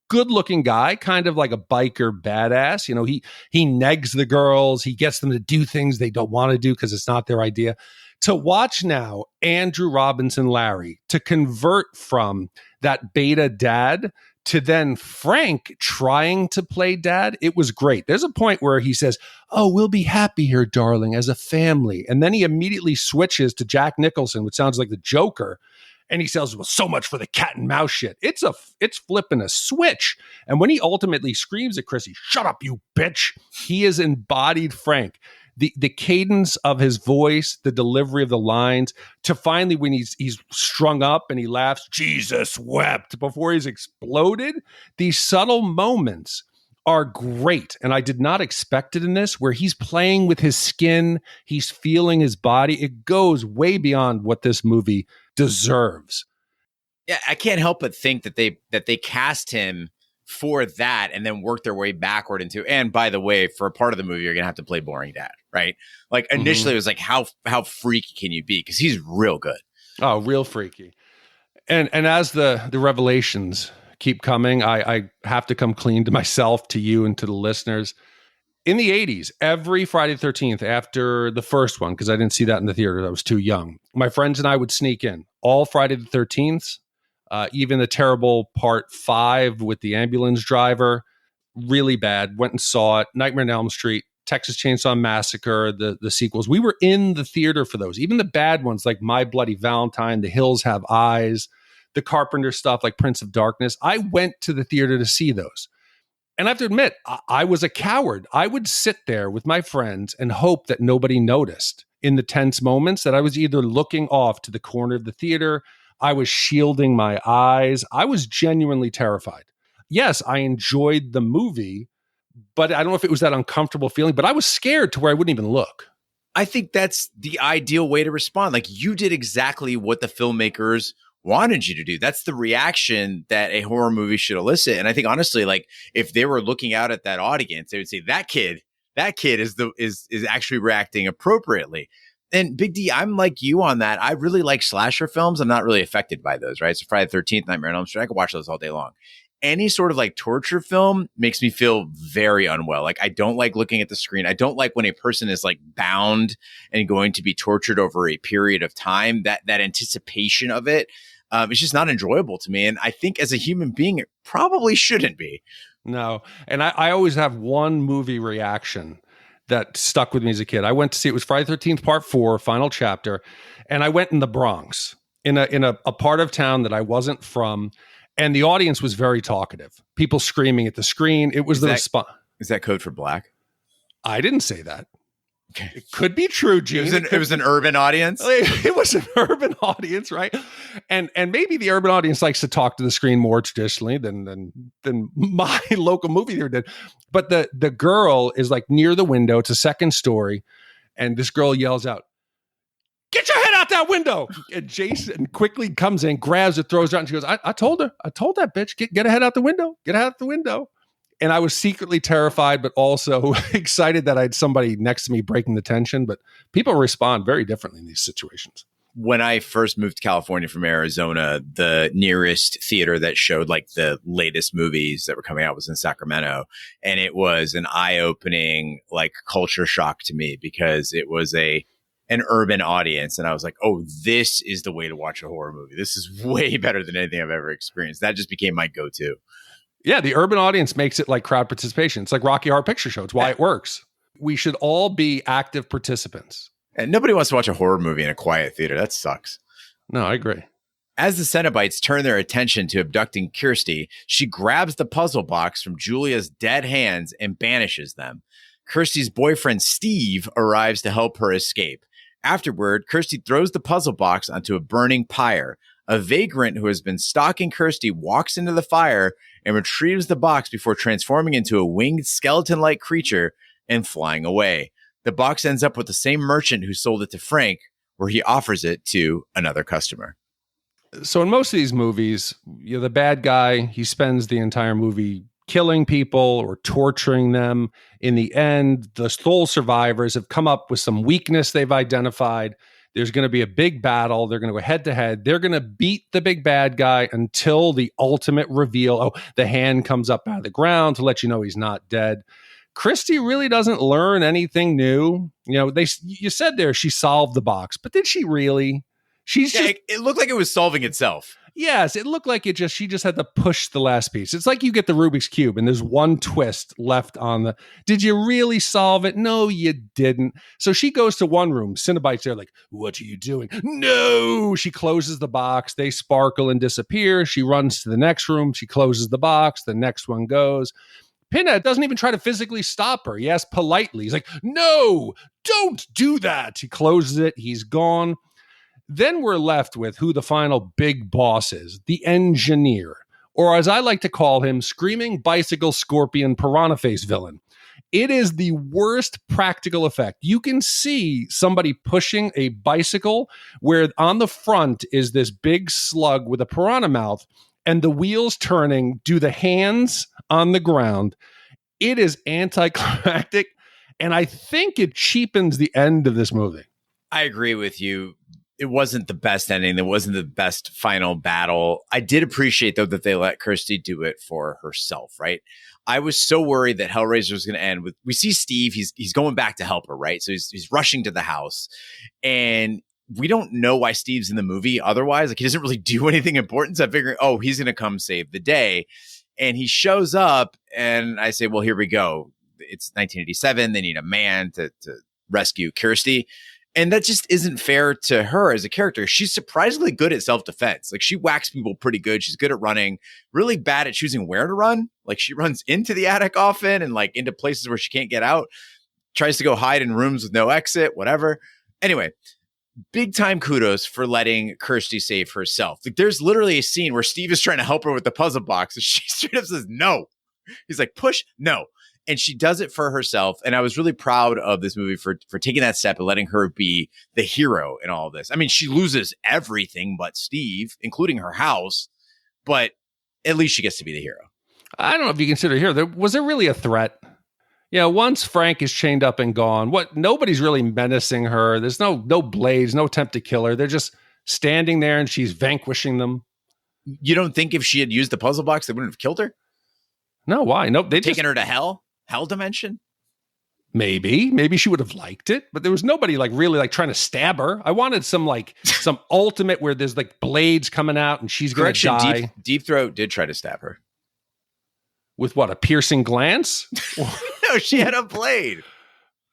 good looking guy, kind of like a biker badass. You know, he negs the girls. He gets them to do things they don't want to do because it's not their idea. To watch now Andrew Robinson Larry to convert from that beta dad to then Frank trying to play dad, it was great. There's a point where he says, "Oh, we'll be happy here, darling, as a family." And then he immediately switches to Jack Nicholson, which sounds like the Joker. And he says, "Well, so much for the cat and mouse shit." It's flipping a switch. And when he ultimately screams at Chrissy, "Shut up, you bitch," he is embodied Frank. The cadence of his voice, the delivery of the lines, to finally when he's strung up and he laughs, "Jesus wept," before he's exploded. These subtle moments are great. And I did not expect it in this, where he's playing with his skin, he's feeling his body. It goes way beyond what this movie deserves. Yeah, I can't help but think that they cast him for that and then work their way backward into, and by the way, for a part of the movie, you're going to have to play boring dad, right? Like initially it was like, how freaky can you be? Because he's real good. Oh, real freaky. And as the revelations keep coming, I have to come clean to myself, to you, and to the listeners. In the 80s, every Friday the 13th after the first one, because I didn't see that in the theater, I was too young, my friends and I would sneak in all Friday the 13th, even the terrible part 5 with the ambulance driver, really bad, went and saw it, Nightmare on Elm Street, Texas Chainsaw Massacre, the sequels. We were in the theater for those, even the bad ones like My Bloody Valentine, The Hills Have Eyes, the Carpenter stuff like Prince of Darkness. I went to the theater to see those. And I have to admit, I was a coward. I would sit there with my friends and hope that nobody noticed in the tense moments, that I was either looking off to the corner of the theater, I was shielding my eyes. I was genuinely terrified. Yes, I enjoyed the movie, but I don't know if it was that uncomfortable feeling, but I was scared to where I wouldn't even look. I think that's the ideal way to respond. Like, you did exactly what the filmmakers wanted you to do. That's the reaction that a horror movie should elicit. And I think honestly, like, if they were looking out at that audience, they would say that kid is actually reacting appropriately. And Big D, I'm like you on that. I really like slasher films. I'm not really affected by those, right? So Friday the 13th, Nightmare on Elm Street, I could watch those all day long. Any sort of like torture film makes me feel very unwell. Like, I don't like looking at the screen. I don't like when a person is like bound and going to be tortured over a period of time. That anticipation of it, it's just not enjoyable to me. And I think as a human being, it probably shouldn't be. No. And I always have one movie reaction that stuck with me as a kid. I went to see, it was Friday the 13th, part 4, final chapter. And I went in the Bronx, in a part of town that I wasn't from. And the audience was very talkative. People screaming at the screen. It was the response. Is that code for black? I didn't say that. Okay. It could be true, Gene. It was an urban audience. It was an urban audience, right? And maybe the urban audience likes to talk to the screen more traditionally than my local movie theater did. But the girl is like near the window. It's a second story. And this girl yells out, "Get your head out that window!" And Jason quickly comes in, grabs it, throws it out, and she goes, I told that bitch, get her head out the window. Get out the window. And I was secretly terrified, but also excited that I had somebody next to me breaking the tension. But people respond very differently in these situations. When I first moved to California from Arizona, the nearest theater that showed like the latest movies that were coming out was in Sacramento. And it was an eye-opening like culture shock to me, because it was a an urban audience. And I was like, oh, this is the way to watch a horror movie. This is way better than anything I've ever experienced. That just became my go-to. Yeah, the urban audience makes it like crowd participation. It's like Rocky Horror Picture Show. It's why it works. We should all be active participants. And nobody wants to watch a horror movie in a quiet theater. That sucks. No, I agree. As the Cenobites turn their attention to abducting Kirsty, she grabs the puzzle box from Julia's dead hands and banishes them. Kirsty's boyfriend, Steve, arrives to help her escape. Afterward, Kirsty throws the puzzle box onto a burning pyre. A vagrant who has been stalking Kirsty walks into the fire and retrieves the box before transforming into a winged skeleton-like creature and flying away. The box ends up with the same merchant who sold it to Frank, where he offers it to another customer. So in most of these movies, the bad guy, he spends the entire movie killing people or torturing them. In the end, the sole survivors have come up with some weakness they've identified. There's going to be a big battle. They're going to go head to head. They're going to beat the big bad guy until the ultimate reveal. Oh, the hand comes up out of the ground to let you know he's not dead. Kirsty really doesn't learn anything new. You said there she solved the box, but did she really? It looked like it was solving itself. Yes, it looked like she just had to push the last piece. It's like you get the Rubik's Cube and there's one twist left on the, did you really solve it? No, you didn't. So she goes to one room. Cenobites there like, what are you doing? No! She closes the box. They sparkle and disappear. She runs to the next room. She closes the box. The next one goes. Pinhead doesn't even try to physically stop her. He asks politely. He's like, no, don't do that. He closes it. He's gone. Then we're left with who the final big boss is, the engineer, or as I like to call him, screaming bicycle scorpion piranha face villain. It is the worst practical effect. You can see somebody pushing a bicycle where on the front is this big slug with a piranha mouth, and the wheels turning do the hands on the ground. It is anticlimactic, and I think it cheapens the end of this movie. I agree with you. It wasn't the best ending. It wasn't the best final battle. I did appreciate, though, that they let Kirsty do it for herself, right? I was so worried that Hellraiser was going to end with, we see Steve, he's going back to help her, right? So he's rushing to the house, and we don't know why Steve's in the movie otherwise. Like, he doesn't really do anything important. So I figured, oh, he's going to come save the day. And he shows up, and I say, well, here we go. It's 1987. They need a man to rescue Kirsty. And that just isn't fair to her as a character. She's surprisingly good at self-defense. Like, she whacks people pretty good. She's good at running, really bad at choosing where to run. Like, she runs into the attic often and like into places where she can't get out, tries to go hide in rooms with no exit, whatever. Anyway, big time kudos for letting Kirsty save herself. Like, there's literally a scene where Steve is trying to help her with the puzzle box, and she straight up says, no. He's like, push, no. And she does it for herself. And I was really proud of this movie for taking that step and letting her be the hero in all of this. I mean, she loses everything but Steve, including her house, but at least she gets to be the hero. I don't know if you consider here, was there really a threat? Once Frank is chained up and gone, nobody's really menacing her. There's no blades, no attempt to kill her. They're just standing there and she's vanquishing them. You don't think if she had used the puzzle box, they wouldn't have killed her? No, why? Nope. They taken her to hell dimension. Maybe she would have liked it, but there was nobody really trying to stab her. I wanted some ultimate where there's blades coming out and she's going to die. Deep Throat did try to stab her. With what, a piercing glance? No, she had a blade.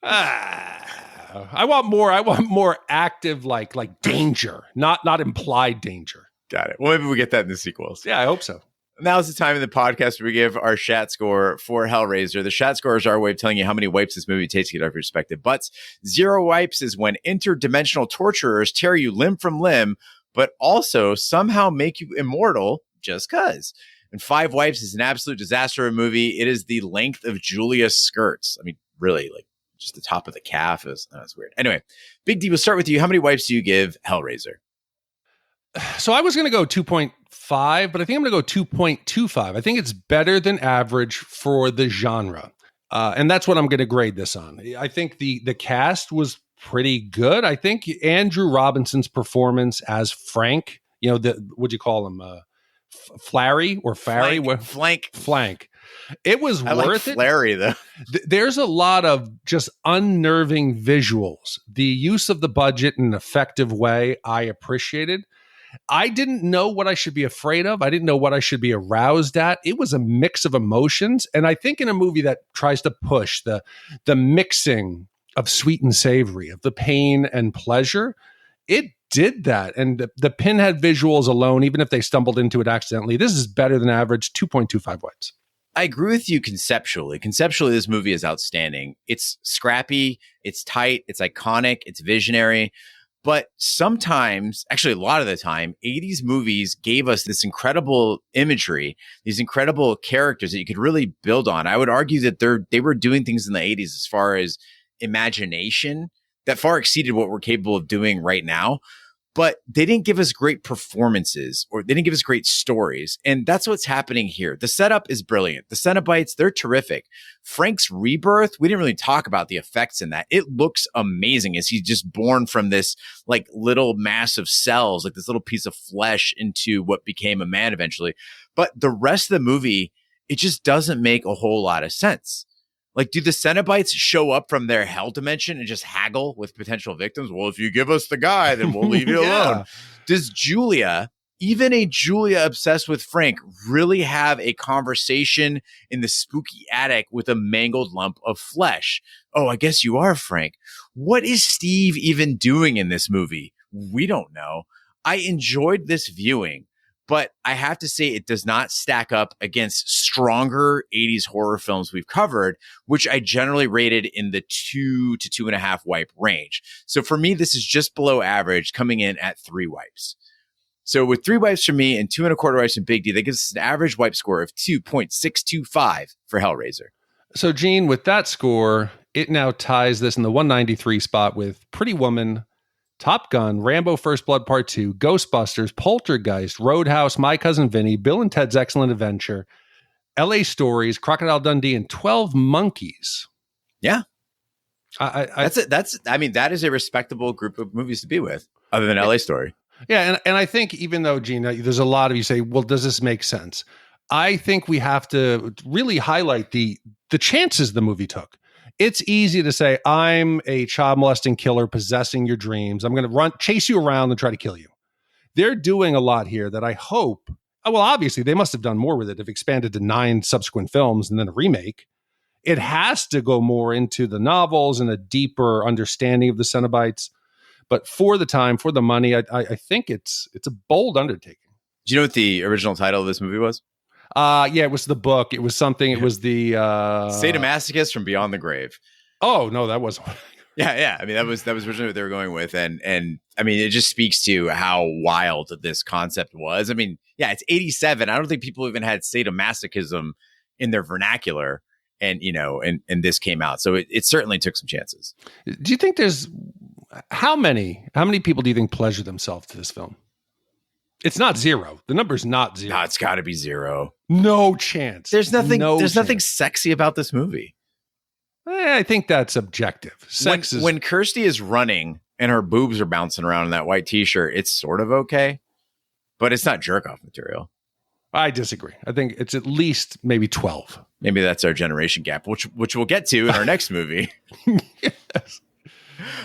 I want more active, like danger, not implied danger. Got it. Well, maybe we get that in the sequels. Yeah, I hope so. Now is the time in the podcast where we give our Shat score for Hellraiser. The Shat score is our way of telling you how many wipes this movie takes to get off your respective butts. 0 wipes is when interdimensional torturers tear you limb from limb, but also somehow make you immortal just cuz. And 5 wipes is an absolute disaster of a movie. It is the length of Julia's skirts. I mean, really, just the top of the calf. That's weird. Anyway, Big D, we'll start with you. How many wipes do you give Hellraiser? So I was going to go 2.5, but I think I'm going to go 2.25. I think it's better than average for the genre. And that's what I'm going to grade this on. I think the cast was pretty good. I think Andrew Robinson's performance as Frank, what'd you call him? Flary or Farry? Flank. It was I like worth it. Flary, though. There's a lot of just unnerving visuals. The use of the budget in an effective way, I appreciated. I didn't know what I should be afraid of. I didn't know what I should be aroused at. It was a mix of emotions. And I think in a movie that tries to push the mixing of sweet and savory, of the pain and pleasure, it did that. And the Pinhead visuals alone, even if they stumbled into it accidentally, this is better than average, 2.25 wipes. I agree with you conceptually. Conceptually, this movie is outstanding. It's scrappy, it's tight, it's iconic, it's visionary. But sometimes, actually a lot of the time, 80s movies gave us this incredible imagery, these incredible characters that you could really build on. I would argue that they were doing things in the 80s as far as imagination that far exceeded what we're capable of doing right now. But they didn't give us great performances, or they didn't give us great stories. And that's what's happening here. The setup is brilliant. The Cenobites, they're terrific. Frank's rebirth, we didn't really talk about the effects in that. It looks amazing as he's just born from this like little mass of cells, like this little piece of flesh into what became a man eventually. But the rest of the movie, it just doesn't make a whole lot of sense. Like, do the Cenobites show up from their hell dimension and just haggle with potential victims? Well, if you give us the guy, then we'll leave you alone. Does Julia, even a Julia obsessed with Frank, really have a conversation in the spooky attic with a mangled lump of flesh? Oh, I guess you are Frank. What is Steve even doing in this movie? We don't know. I enjoyed this viewing, but I have to say it does not stack up against stronger 80s horror films we've covered, which I generally rated in the 2 to 2.5 wipe range. So for me, this is just below average, coming in at 3 wipes. So with 3 wipes from me and 2.25 wipes from Big D, that gives us an average wipe score of 2.625 for Hellraiser. So Gene, with that score, it now ties this in the 193 spot with Pretty Woman, Top Gun, Rambo First Blood Part 2, Ghostbusters, Poltergeist, Roadhouse, My Cousin Vinny, Bill and Ted's Excellent Adventure, LA Stories, Crocodile Dundee, and 12 Monkeys. Yeah. That is a respectable group of movies to be with, other than LA Story. Yeah, and I think even though, Gene, there's a lot of you say, well, does this make sense? I think we have to really highlight the chances the movie took. It's easy to say, I'm a child molesting killer possessing your dreams. I'm going to chase you around and try to kill you. They're doing a lot here that I hope, well, obviously they must have done more with it if expanded to 9 subsequent films and then a remake. It has to go more into the novels and a deeper understanding of the Cenobites. But for the time, for the money, I think it's a bold undertaking. Do you know what the original title of this movie was? Yeah, it was the book. It was something. It was the Sadomasochist from Beyond the Grave. Oh no, that wasn't. Yeah. I mean, that was originally what they were going with, and I mean, it just speaks to how wild this concept was. I mean, yeah, it's 87. I don't think people even had sadomasochism in their vernacular, and and this came out, so it certainly took some chances. Do you think there's how many people do you think pleasure themselves to this film? It's not 0. The number's not 0. No, it's got to be 0. No chance. There's nothing. There's nothing sexy about this movie. I think that's objective. When Kirsty is running and her boobs are bouncing around in that white T-shirt, it's sort of okay, but it's not jerk off material. I disagree. I think it's at least maybe 12. Maybe that's our generation gap, which we'll get to in our next movie. Yes.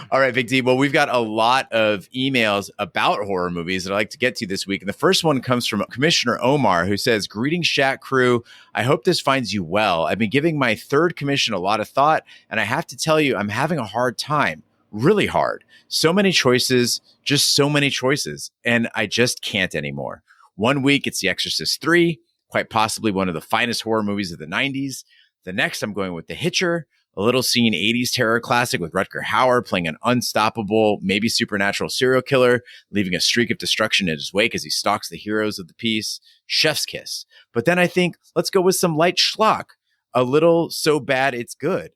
All right, Big D. Well, we've got a lot of emails about horror movies that I'd like to get to this week. And the first one comes from Commissioner Omar, who says, "Greetings, Shat Crew. I hope this finds you well. I've been giving my 3rd commission a lot of thought, and I have to tell you, I'm having a hard time. Really hard. So many choices, just so many choices, and I just can't anymore. One week, it's The Exorcist 3, quite possibly one of the finest horror movies of the 90s. The next, I'm going with The Hitcher, a little seen 80s terror classic with Rutger Hauer playing an unstoppable, maybe supernatural serial killer, leaving a streak of destruction in his wake as he stalks the heroes of the piece. Chef's kiss. But then I think, let's go with some light schlock. A little So Bad It's Good.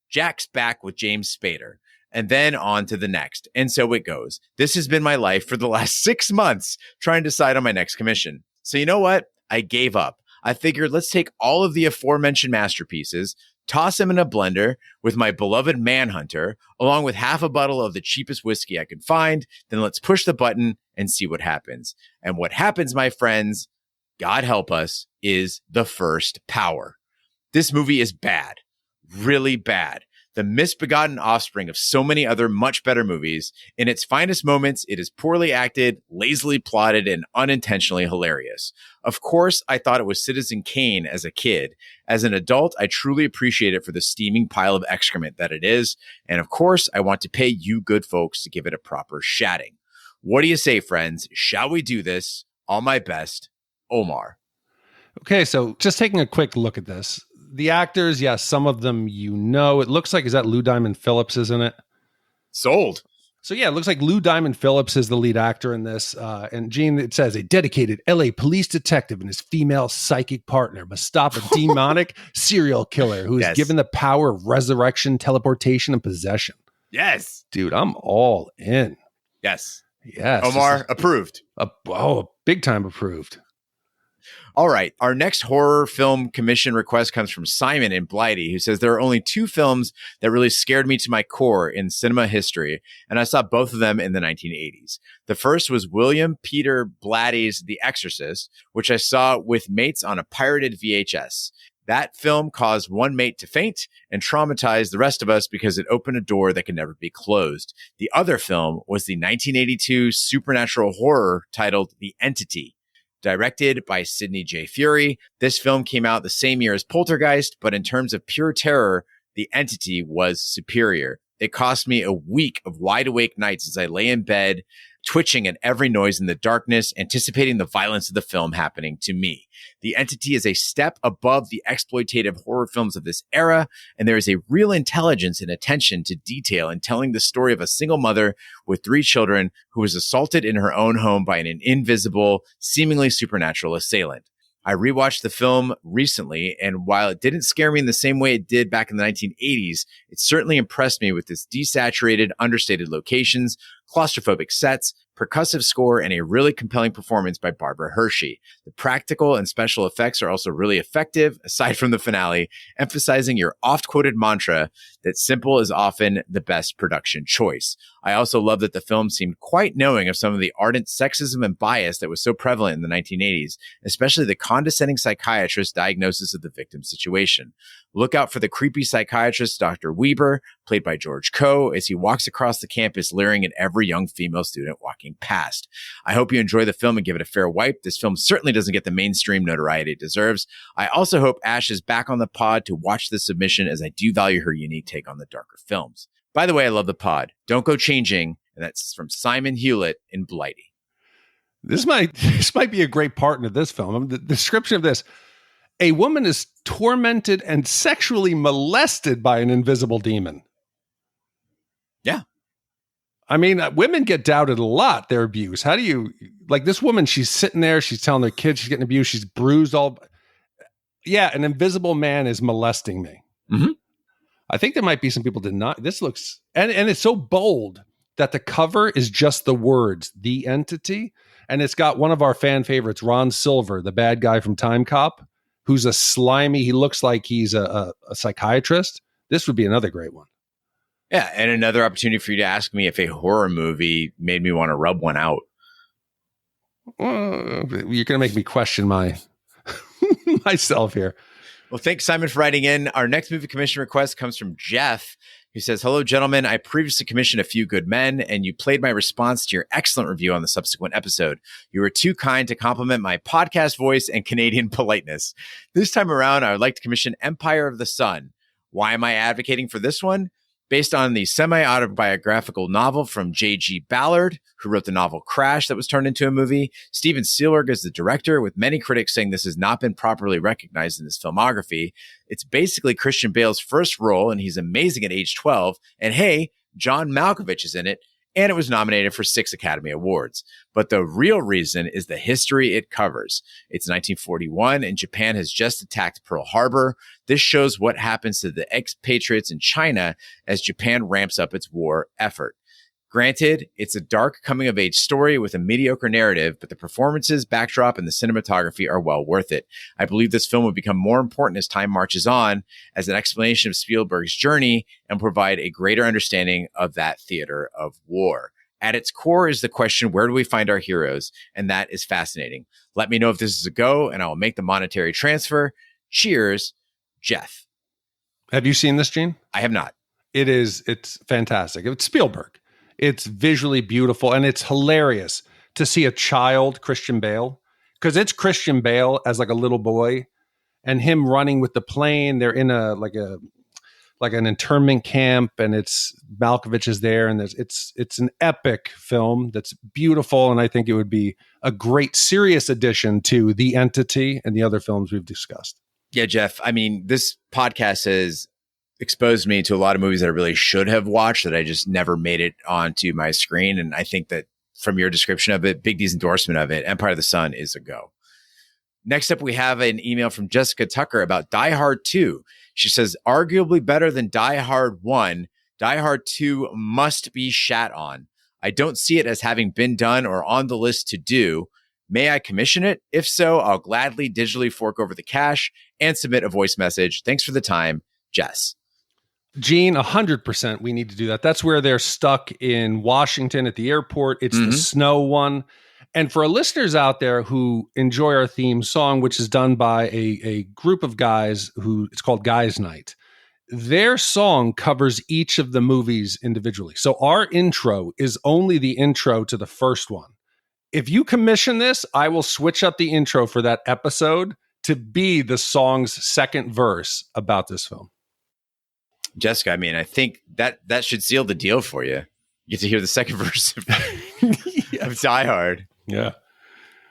Jack's back with James Spader. And then on to the next. And so it goes. This has been my life for the last 6 months, trying to decide on my next commission. So you know what? I gave up. I figured let's take all of the aforementioned masterpieces, toss them in a blender with my beloved Manhunter, along with half a bottle of the cheapest whiskey I could find. Then let's push the button and see what happens. And what happens, my friends, God help us, is the first power. This movie is bad, really bad. The misbegotten offspring of so many other much better movies. In its finest moments, it is poorly acted, lazily plotted, and unintentionally hilarious. Of course, I thought it was Citizen Kane as a kid. As an adult, I truly appreciate it for the steaming pile of excrement that it is. And of course, I want to pay you good folks to give it a proper shatting. What do you say, friends? Shall we do this? All my best, Omar. Okay, so just taking a quick look at this. The actors, yes, some of them you know. It looks like, is that Lou Diamond Phillips, isn't it? Sold. So yeah, it looks like Lou Diamond Phillips is the lead actor in this. And Gene, it says, a dedicated LA police detective and his female psychic partner must stop a demonic serial killer who is given the power of resurrection, teleportation, and possession. Yes. Dude, I'm all in. Yes. Yes. Omar, approved. Big time approved. All right. Our next horror film commission request comes from Simon in Blighty, who says there are only 2 films that really scared me to my core in cinema history, and I saw both of them in the 1980s. The first was William Peter Blatty's The Exorcist, which I saw with mates on a pirated VHS. That film caused one mate to faint and traumatized the rest of us because it opened a door that could never be closed. The other film was the 1982 supernatural horror titled The Entity. Directed by Sidney J. Furie, this film came out the same year as Poltergeist, but in terms of pure terror, The Entity was superior. It cost me a week of wide-awake nights as I lay in bed, twitching at every noise in the darkness, anticipating the violence of the film happening to me. The Entity is a step above the exploitative horror films of this era, and there is a real intelligence and attention to detail in telling the story of a single mother with 3 children who was assaulted in her own home by an invisible, seemingly supernatural assailant. I rewatched the film recently, and while it didn't scare me in the same way it did back in the 1980s, it certainly impressed me with its desaturated, understated locations, claustrophobic sets, percussive score, and a really compelling performance by Barbara Hershey. The practical and special effects are also really effective, aside from the finale, emphasizing your oft-quoted mantra that simple is often the best production choice. I also love that the film seemed quite knowing of some of the ardent sexism and bias that was so prevalent in the 1980s, especially the condescending psychiatrist's diagnosis of the victim's situation. Look out for the creepy psychiatrist, Dr. Weber, played by George Coe, as he walks across the campus leering at every young female student walking past. I hope you enjoy the film and give it a fair wipe. This film certainly doesn't get the mainstream notoriety it deserves. I also hope Ash is back on the pod to watch this submission, as I do value her unique take on the darker films. By the way, I love the pod. Don't go changing. And that's from Simon Hewlett in Blighty. This might be a great part in this film. The description of this: a woman is tormented and sexually molested by an invisible demon. Yeah. I mean, women get doubted a lot, their abuse. How do you, like this woman, she's sitting there, she's telling her kids she's getting abused, she's bruised all. Yeah, an invisible man is molesting me. Mm-hmm. I think there might be some people did not. This looks, and it's so bold that the cover is just the words, The Entity. And it's got one of our fan favorites, Ron Silver, the bad guy from Time Cop, who's a slimy, he looks like he's a psychiatrist. This would be another great one. Yeah, and another opportunity for you to ask me if a horror movie made me want to rub one out. You're going to make me question myself here. Well, thanks, Simon, for writing in. Our next movie commission request comes from Jeff, who says, hello, gentlemen. I previously commissioned A Few Good Men, and you played my response to your excellent review on the subsequent episode. You were too kind to compliment my podcast voice and Canadian politeness. This time around, I would like to commission Empire of the Sun. Why am I advocating for this one? Based on the semi-autobiographical novel from J.G. Ballard, who wrote the novel Crash that was turned into a movie. Steven Spielberg is the director, with many critics saying this has not been properly recognized in his filmography. It's basically Christian Bale's first role, and he's amazing at age 12. And hey, John Malkovich is in it, and it was nominated for 6 Academy Awards. But the real reason is the history it covers. It's 1941, and Japan has just attacked Pearl Harbor. This shows what happens to the expatriates in China as Japan ramps up its war effort. Granted, it's a dark coming-of-age story with a mediocre narrative, but the performances, backdrop, and the cinematography are well worth it. I believe this film will become more important as time marches on as an explanation of Spielberg's journey and provide a greater understanding of that theater of war. At its core is the question, where do we find our heroes? And that is fascinating. Let me know if this is a go, and I will make the monetary transfer. Cheers, Jeff. Have you seen this, Gene? I have not. It's fantastic. It's Spielberg. It's visually beautiful, and it's hilarious to see a child Christian Bale, because it's Christian Bale as like a little boy and him running with the plane. They're in an internment camp, and it's Malkovich is there, and it's an epic film that's beautiful, and I think it would be a great serious addition to The Entity and the other films we've discussed. Yeah, Jeff. I mean, this podcast has exposed me to a lot of movies that I really should have watched that I just never made it onto my screen. And I think that from your description of it, Big D's endorsement of it, Empire of the Sun is a go. Next up, we have an email from Jessica Tucker about Die Hard 2. She says, arguably better than Die Hard 1, Die Hard 2 must be shat on. I don't see it as having been done or on the list to do. May I commission it? If so, I'll gladly digitally fork over the cash and submit a voice message. Thanks for the time, Jess. Gene, 100% we need to do that. That's where they're stuck in Washington at the airport. It's the snow one. And for our listeners out there who enjoy our theme song, which is done by a group of guys who it's called Guys Night, their song covers each of the movies individually. So our intro is only the intro to the first one. If you commission this, I will switch up the intro for that episode to be the song's second verse about this film. Jessica, I mean, I think that should seal the deal for you. You get to hear the second verse of, of Die Hard. Yeah.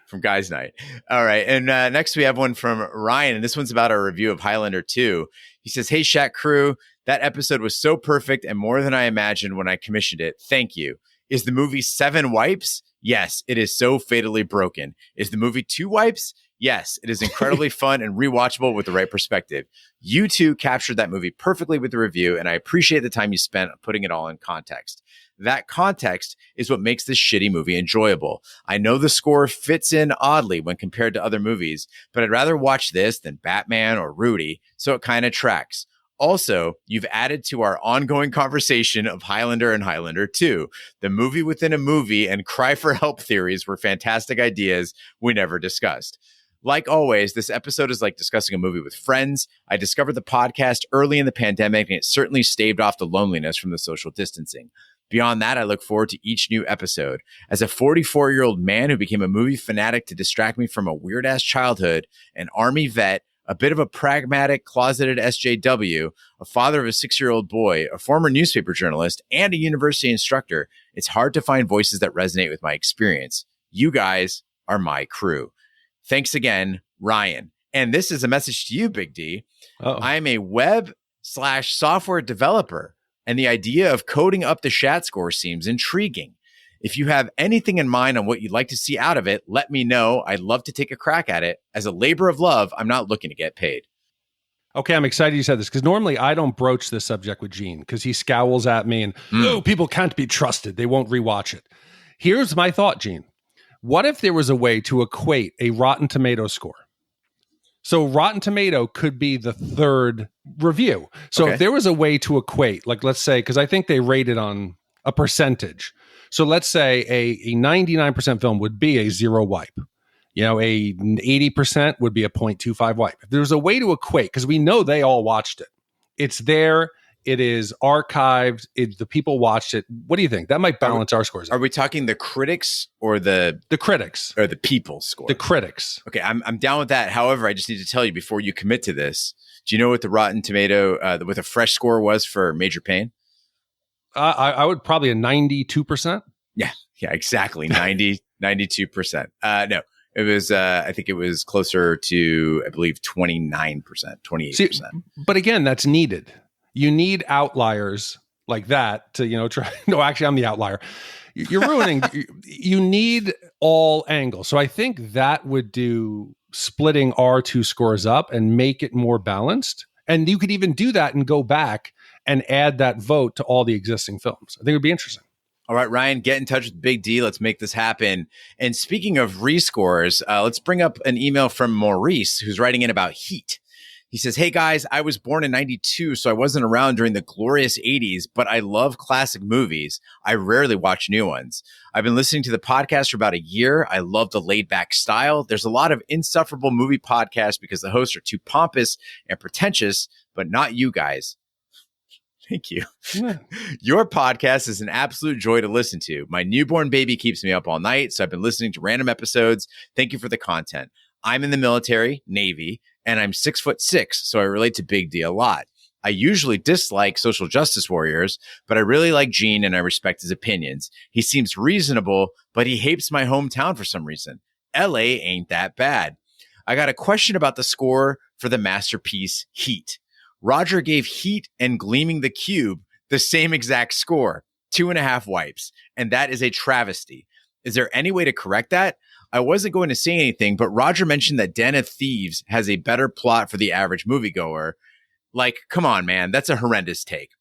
From Guys Night. All right. And next we have one from Ryan, and this one's about our review of Highlander 2. He says, hey, Shat Crew, that episode was so perfect and more than I imagined when I commissioned it. Thank you. Is the movie 7 wipes? Yes, it is so fatally broken. Is the movie 2 wipes? Yes, it is incredibly fun and rewatchable with the right perspective. You two captured that movie perfectly with the review, and I appreciate the time you spent putting it all in context. That context is what makes this shitty movie enjoyable. I know the score fits in oddly when compared to other movies, but I'd rather watch this than Batman or Rudy, so it kind of tracks. Also, you've added to our ongoing conversation of Highlander and Highlander 2. The movie within a movie and cry for help theories were fantastic ideas we never discussed. Like always, this episode is like discussing a movie with friends. I discovered the podcast early in the pandemic, and it certainly staved off the loneliness from the social distancing. Beyond that, I look forward to each new episode. As a 44-year-old man who became a movie fanatic to distract me from a weird-ass childhood, an Army vet, a bit of a pragmatic, closeted SJW, a father of a 6-year-old boy, a former newspaper journalist, and a university instructor, it's hard to find voices that resonate with my experience. You guys are my crew. Thanks again, Ryan. And this is a message to you, Big D. I am a web/software developer, and the idea of coding up the Shat score seems intriguing. If you have anything in mind on what you'd like to see out of it, let me know. I'd love to take a crack at it. As a labor of love, I'm not looking to get paid. Okay, I'm excited you said this, because normally I don't broach this subject with Gene because he scowls at me and, people can't be trusted. They won't rewatch it. Here's my thought, Gene. What if there was a way to equate a Rotten Tomato score? So Rotten Tomato could be the third review. So if there was a way to equate, like let's say, because I think they rate it on a percentage. So let's say a 99% film would be a 0 wipe. You know, a 80% would be a 0.25 wipe. If there's a way to equate, because we know they all watched it. It's there. It is archived. The people watched it. What do you think? That might balance our scores. Are we talking the critics or the critics or the people's score? The critics. Okay, I'm down with that. However, I just need to tell you before you commit to this. Do you know what the Rotten Tomato with a fresh score was for Major Payne? I would probably a 92%. Yeah, exactly. 92%. No, it was, I think it was closer to, I believe, 29%, 28%. See, but again, that's needed. You need outliers like that to, try. No, actually, I'm the outlier. You're ruining. You need all angles. So I think that would do splitting our two scores up and make it more balanced. And you could even do that and go back and add that vote to all the existing films. I think it would be interesting. All right, Ryan, get in touch with Big D. Let's make this happen. And speaking of rescores, let's bring up an email from Maurice, who's writing in about Heat. He says, hey guys, I was born in 92, so I wasn't around during the glorious 80s, but I love classic movies. I rarely watch new ones. I've been listening to the podcast for about a year. I love the laid back style. There's a lot of insufferable movie podcasts because the hosts are too pompous and pretentious, but not you guys. Thank you. Yeah. Your podcast is an absolute joy to listen to. My newborn baby keeps me up all night, so I've been listening to random episodes. Thank you for the content. I'm in the military, Navy, and I'm 6'6", so I relate to Big D a lot. I usually dislike social justice warriors, but I really like Gene and I respect his opinions. He seems reasonable, but he hates my hometown for some reason. LA ain't that bad. I got a question about the score for the masterpiece Heat. Roger gave Heat and Gleaming the Cube the same exact score, 2.5 wipes, and that is a travesty. Is there any way to correct that? I wasn't going to say anything, but Roger mentioned that Den of Thieves has a better plot for the average moviegoer. Like, come on, man, that's a horrendous take.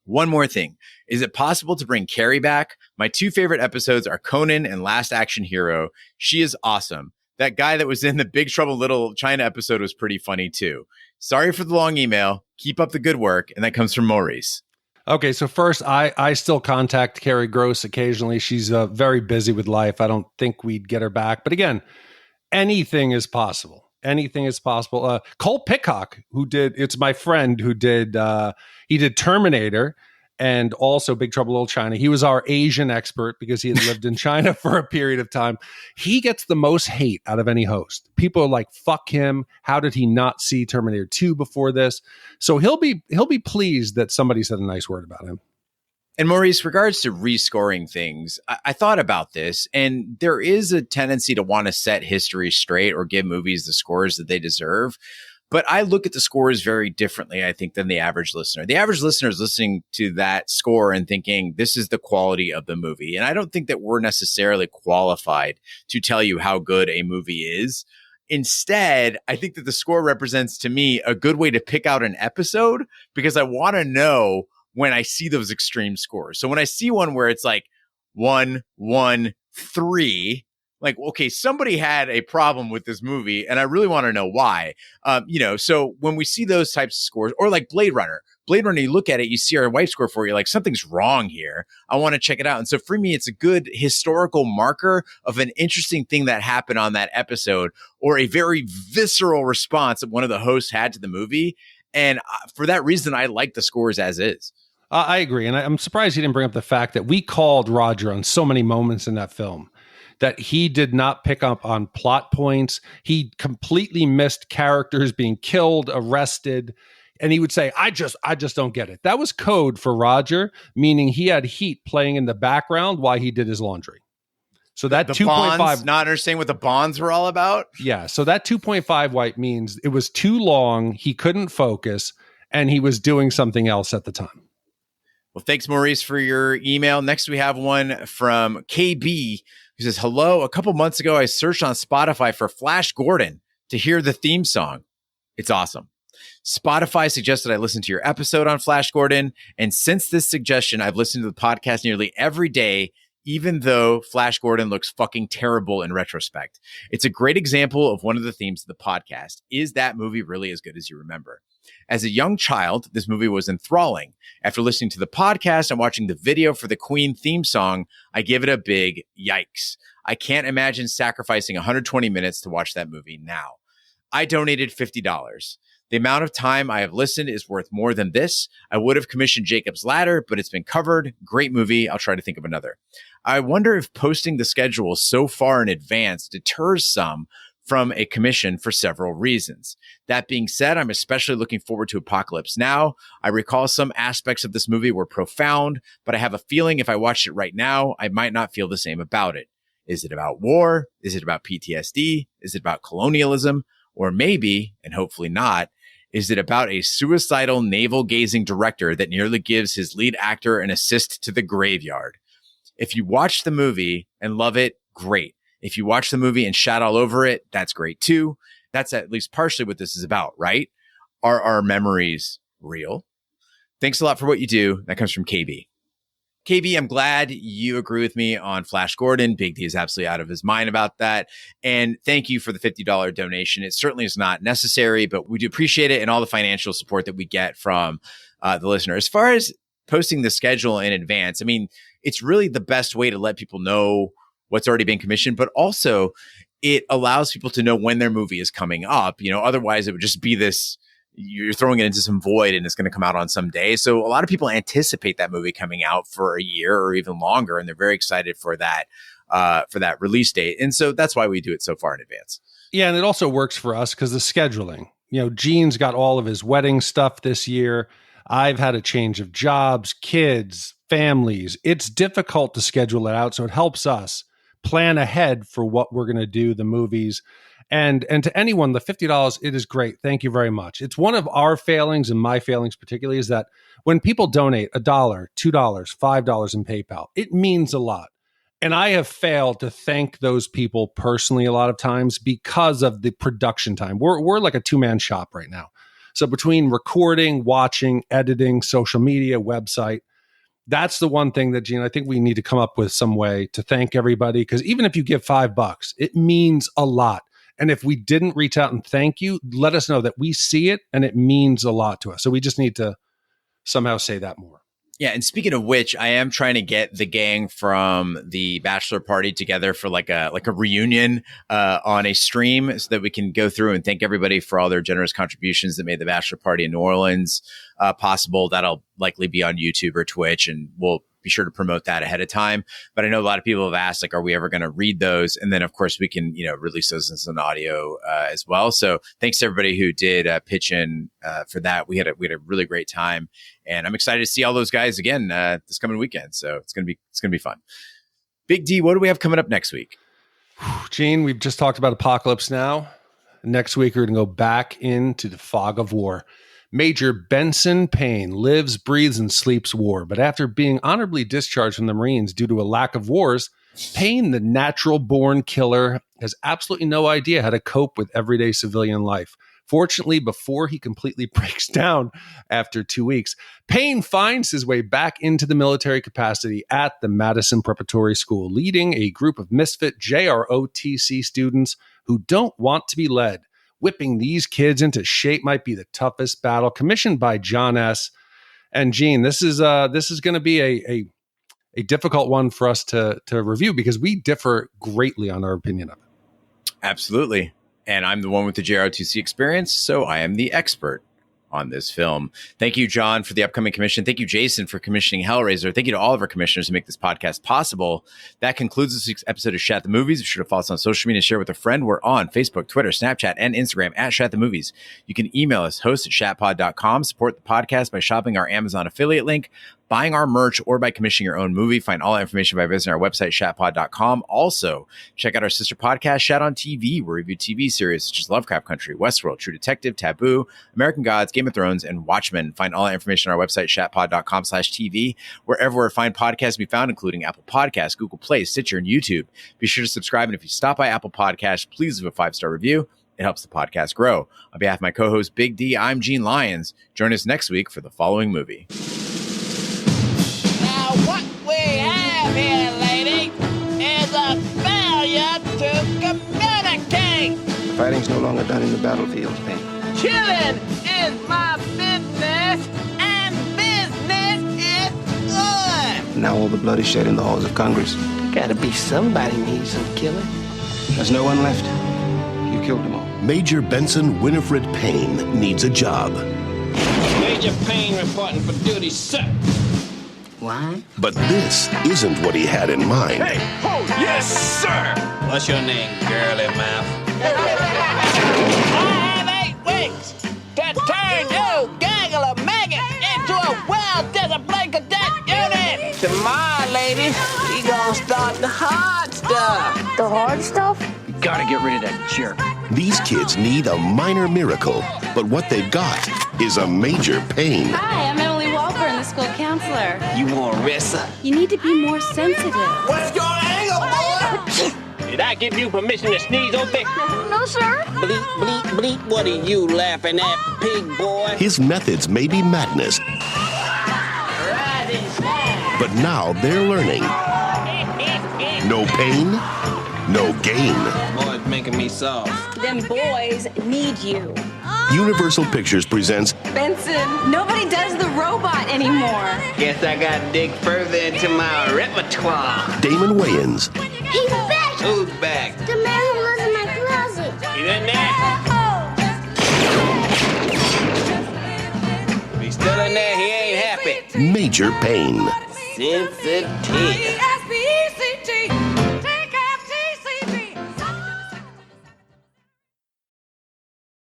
One more thing. Is it possible to bring Carrie back? My 2 favorite episodes are Conan and Last Action Hero. She is awesome. That guy that was in the Big Trouble in Little China episode was pretty funny too. Sorry for the long email. Keep up the good work. And that comes from Maurice. Okay, so first, I still contact Carrie Gross occasionally. She's very busy with life. I don't think we'd get her back. But again, anything is possible. Anything is possible. Cole Pickhock, it's my friend who he did Terminator and also Big Trouble in Little China. He was our Asian expert because he had lived in China for a period of time. He gets the most hate out of any host. People are like, fuck him. How did he not see Terminator 2 before this? So he'll be pleased that somebody said a nice word about him. And Maurice, regards to rescoring things, I thought about this, and there is a tendency to want to set history straight or give movies the scores that they deserve. But I look at the scores very differently, I think, than the average listener. The average listener is listening to that score and thinking, this is the quality of the movie. And I don't think that we're necessarily qualified to tell you how good a movie is. Instead, I think that the score represents to me a good way to pick out an episode because I want to know when I see those extreme scores. So when I see one where it's like 1, 1, 3, like, okay, somebody had a problem with this movie and I really want to know why. So when we see those types of scores, or like Blade Runner, you look at it, you see our wife score for you, like something's wrong here. I want to check it out. And so for me, it's a good historical marker of an interesting thing that happened on that episode or a very visceral response that one of the hosts had to the movie. And for that reason, I like the scores as is. I agree. And I'm surprised he didn't bring up the fact that we called Roger on so many moments in that film that he did not pick up on plot points. He completely missed characters being killed, arrested. And he would say, I just don't get it. That was code for Roger, meaning he had Heat playing in the background while he did his laundry. So that 2.5, not understanding what the bonds were all about. Yeah. So that 2.5 wipe means it was too long. He couldn't focus and he was doing something else at the time. Well, thanks, Maurice, for your email. Next, we have one from KB who says, hello. A couple months ago, I searched on Spotify for Flash Gordon to hear the theme song. It's awesome. Spotify suggested I listen to your episode on Flash Gordon. And since this suggestion, I've listened to the podcast nearly every day, even though Flash Gordon looks fucking terrible in retrospect. It's a great example of one of the themes of the podcast. Is that movie really as good as you remember? As a young child, this movie was enthralling. After listening to the podcast and watching the video for the Queen theme song, I give it a big yikes. I can't imagine sacrificing 120 minutes to watch that movie now. I donated $50. The amount of time I have listened is worth more than this. I would have commissioned Jacob's Ladder, but it's been covered. Great movie. I'll try to think of another. I wonder if posting the schedule so far in advance deters some from a commission for several reasons. That being said, I'm especially looking forward to Apocalypse Now. I recall some aspects of this movie were profound, but I have a feeling if I watched it right now, I might not feel the same about it. Is it about war? Is it about PTSD? Is it about colonialism? Or maybe, and hopefully not, is it about a suicidal navel-gazing director that nearly gives his lead actor an assist to the graveyard? If you watch the movie and love it, great. If you watch the movie and shout all over it, that's great too. That's at least partially what this is about, right? Are our memories real? Thanks a lot for what you do. That comes from KB. KB, I'm glad you agree with me on Flash Gordon. Big D is absolutely out of his mind about that. And thank you for the $50 donation. It certainly is not necessary, but we do appreciate it and all the financial support that we get from the listener. As far as posting the schedule in advance, I mean, it's really the best way to let people know what's already been commissioned, but also it allows people to know when their movie is coming up. Otherwise it would just be this, you're throwing it into some void and it's going to come out on some day. So a lot of people anticipate that movie coming out for a year or even longer, and they're very excited for that release date. And so that's why we do it so far in advance. Yeah, and it also works for us because the scheduling. Gene's got all of his wedding stuff this year. I've had a change of jobs, kids, families. It's difficult to schedule it out, so it helps us plan ahead for what we're going to do, the movies. And to anyone, the $50, it is great. Thank you very much. It's one of our failings, and my failings particularly, is that when people donate $1, $2, $5 in PayPal, it means a lot. And I have failed to thank those people personally a lot of times because of the production time. We're like a two-man shop right now. So between recording, watching, editing, social media, website, that's the one thing that, Gene, I think we need to come up with some way to thank everybody. Because even if you give $5, it means a lot. And if we didn't reach out and thank you, let us know that we see it and it means a lot to us. So we just need to somehow say that more. Yeah. And speaking of which, I am trying to get the gang from the bachelor party together for like a reunion on a stream so that we can go through and thank everybody for all their generous contributions that made the bachelor party in New Orleans possible. That'll likely be on YouTube or Twitch, and we'll be sure to promote that ahead of time. But I know a lot of people have asked, like, are we ever going to read those? And then, of course, we can, release those as an audio as well. So thanks to everybody who did pitch in for that. We had a really great time, and I'm excited to see all those guys again this coming weekend. So it's gonna be fun. Big D, what do we have coming up next week? Gene, we've just talked about Apocalypse Now. Next week, we're going to go back into the fog of war. Major Benson Payne lives, breathes, and sleeps war. But after being honorably discharged from the Marines due to a lack of wars, Payne, the natural-born killer, has absolutely no idea how to cope with everyday civilian life. Fortunately, before he completely breaks down after 2 weeks, Payne finds his way back into the military capacity at the Madison Preparatory School, leading a group of misfit JROTC students who don't want to be led. Whipping these kids into shape might be the toughest battle. Commissioned by John S. And Gene, this is going to be a difficult one for us to review because we differ greatly on our opinion of it. Absolutely. And I'm the one with the JROTC experience, so I am the expert on this film. Thank you, John, for the upcoming commission. Thank you, Jason, for commissioning Hellraiser. Thank you to all of our commissioners who make this podcast possible. That concludes this week's episode of Shat the Movies. Be sure to follow us on social media and share with a friend. We're on Facebook, Twitter, Snapchat, and Instagram at Shat the Movies. You can email us, host@shatpod.com. Support the podcast by shopping our Amazon affiliate link, buying our merch, or by commissioning your own movie. Find all that information by visiting our website, shatpod.com. Also, check out our sister podcast, Shat on TV, where we review TV series such as Lovecraft Country, Westworld, True Detective, Taboo, American Gods, Game of Thrones, and Watchmen. Find all that information on our website, shatpod.com/TV, wherever fine podcasts can be found, including Apple Podcasts, Google Play, Stitcher, and YouTube. Be sure to subscribe, and if you stop by Apple Podcasts, please leave a 5-star review. It helps the podcast grow. On behalf of my co-host, Big D, I'm Gene Lyons. Join us next week for the following movie. What we have here, lady, is a failure to communicate. Fighting's no longer done in the battlefields, Payne. Killing is my business, and business is good. Now all the blood is shed in the halls of Congress. Gotta be somebody needs some killing. There's no one left. You killed them all. Major Benson Winifred Payne needs a job. Major Payne reporting for duty, sir. What? But this isn't what he had in mind. Hey, oh, yes, sir! What's your name, girly mouth? I have 8 weeks to turn you gaggle of maggots into a well-disciplined cadet unit. Tomorrow, lady, we gonna start the hard stuff. The hard stuff? You gotta get rid of that jerk. These kids need a minor miracle, but what they've got is a major pain. Hi, I'm Emily Walker, the school counselor. You want Rissa? You need to be more sensitive. Where's your angle, boy? Did I give you permission to sneeze, okay? No, sir. Bleep, bleep, bleep. What are you laughing at, pig boy? His methods may be madness, Right inside. But now they're learning. No pain, no gain. Boy's making me soft. Them boys need you. Universal Pictures presents Benson, nobody does the robot anymore. Guess I got to dig further into my repertoire. Damon Wayans, He's back! Who's back? The man who lives in my closet. He's in there. If he's still in there, he ain't happy. Major Pain. Sensitive.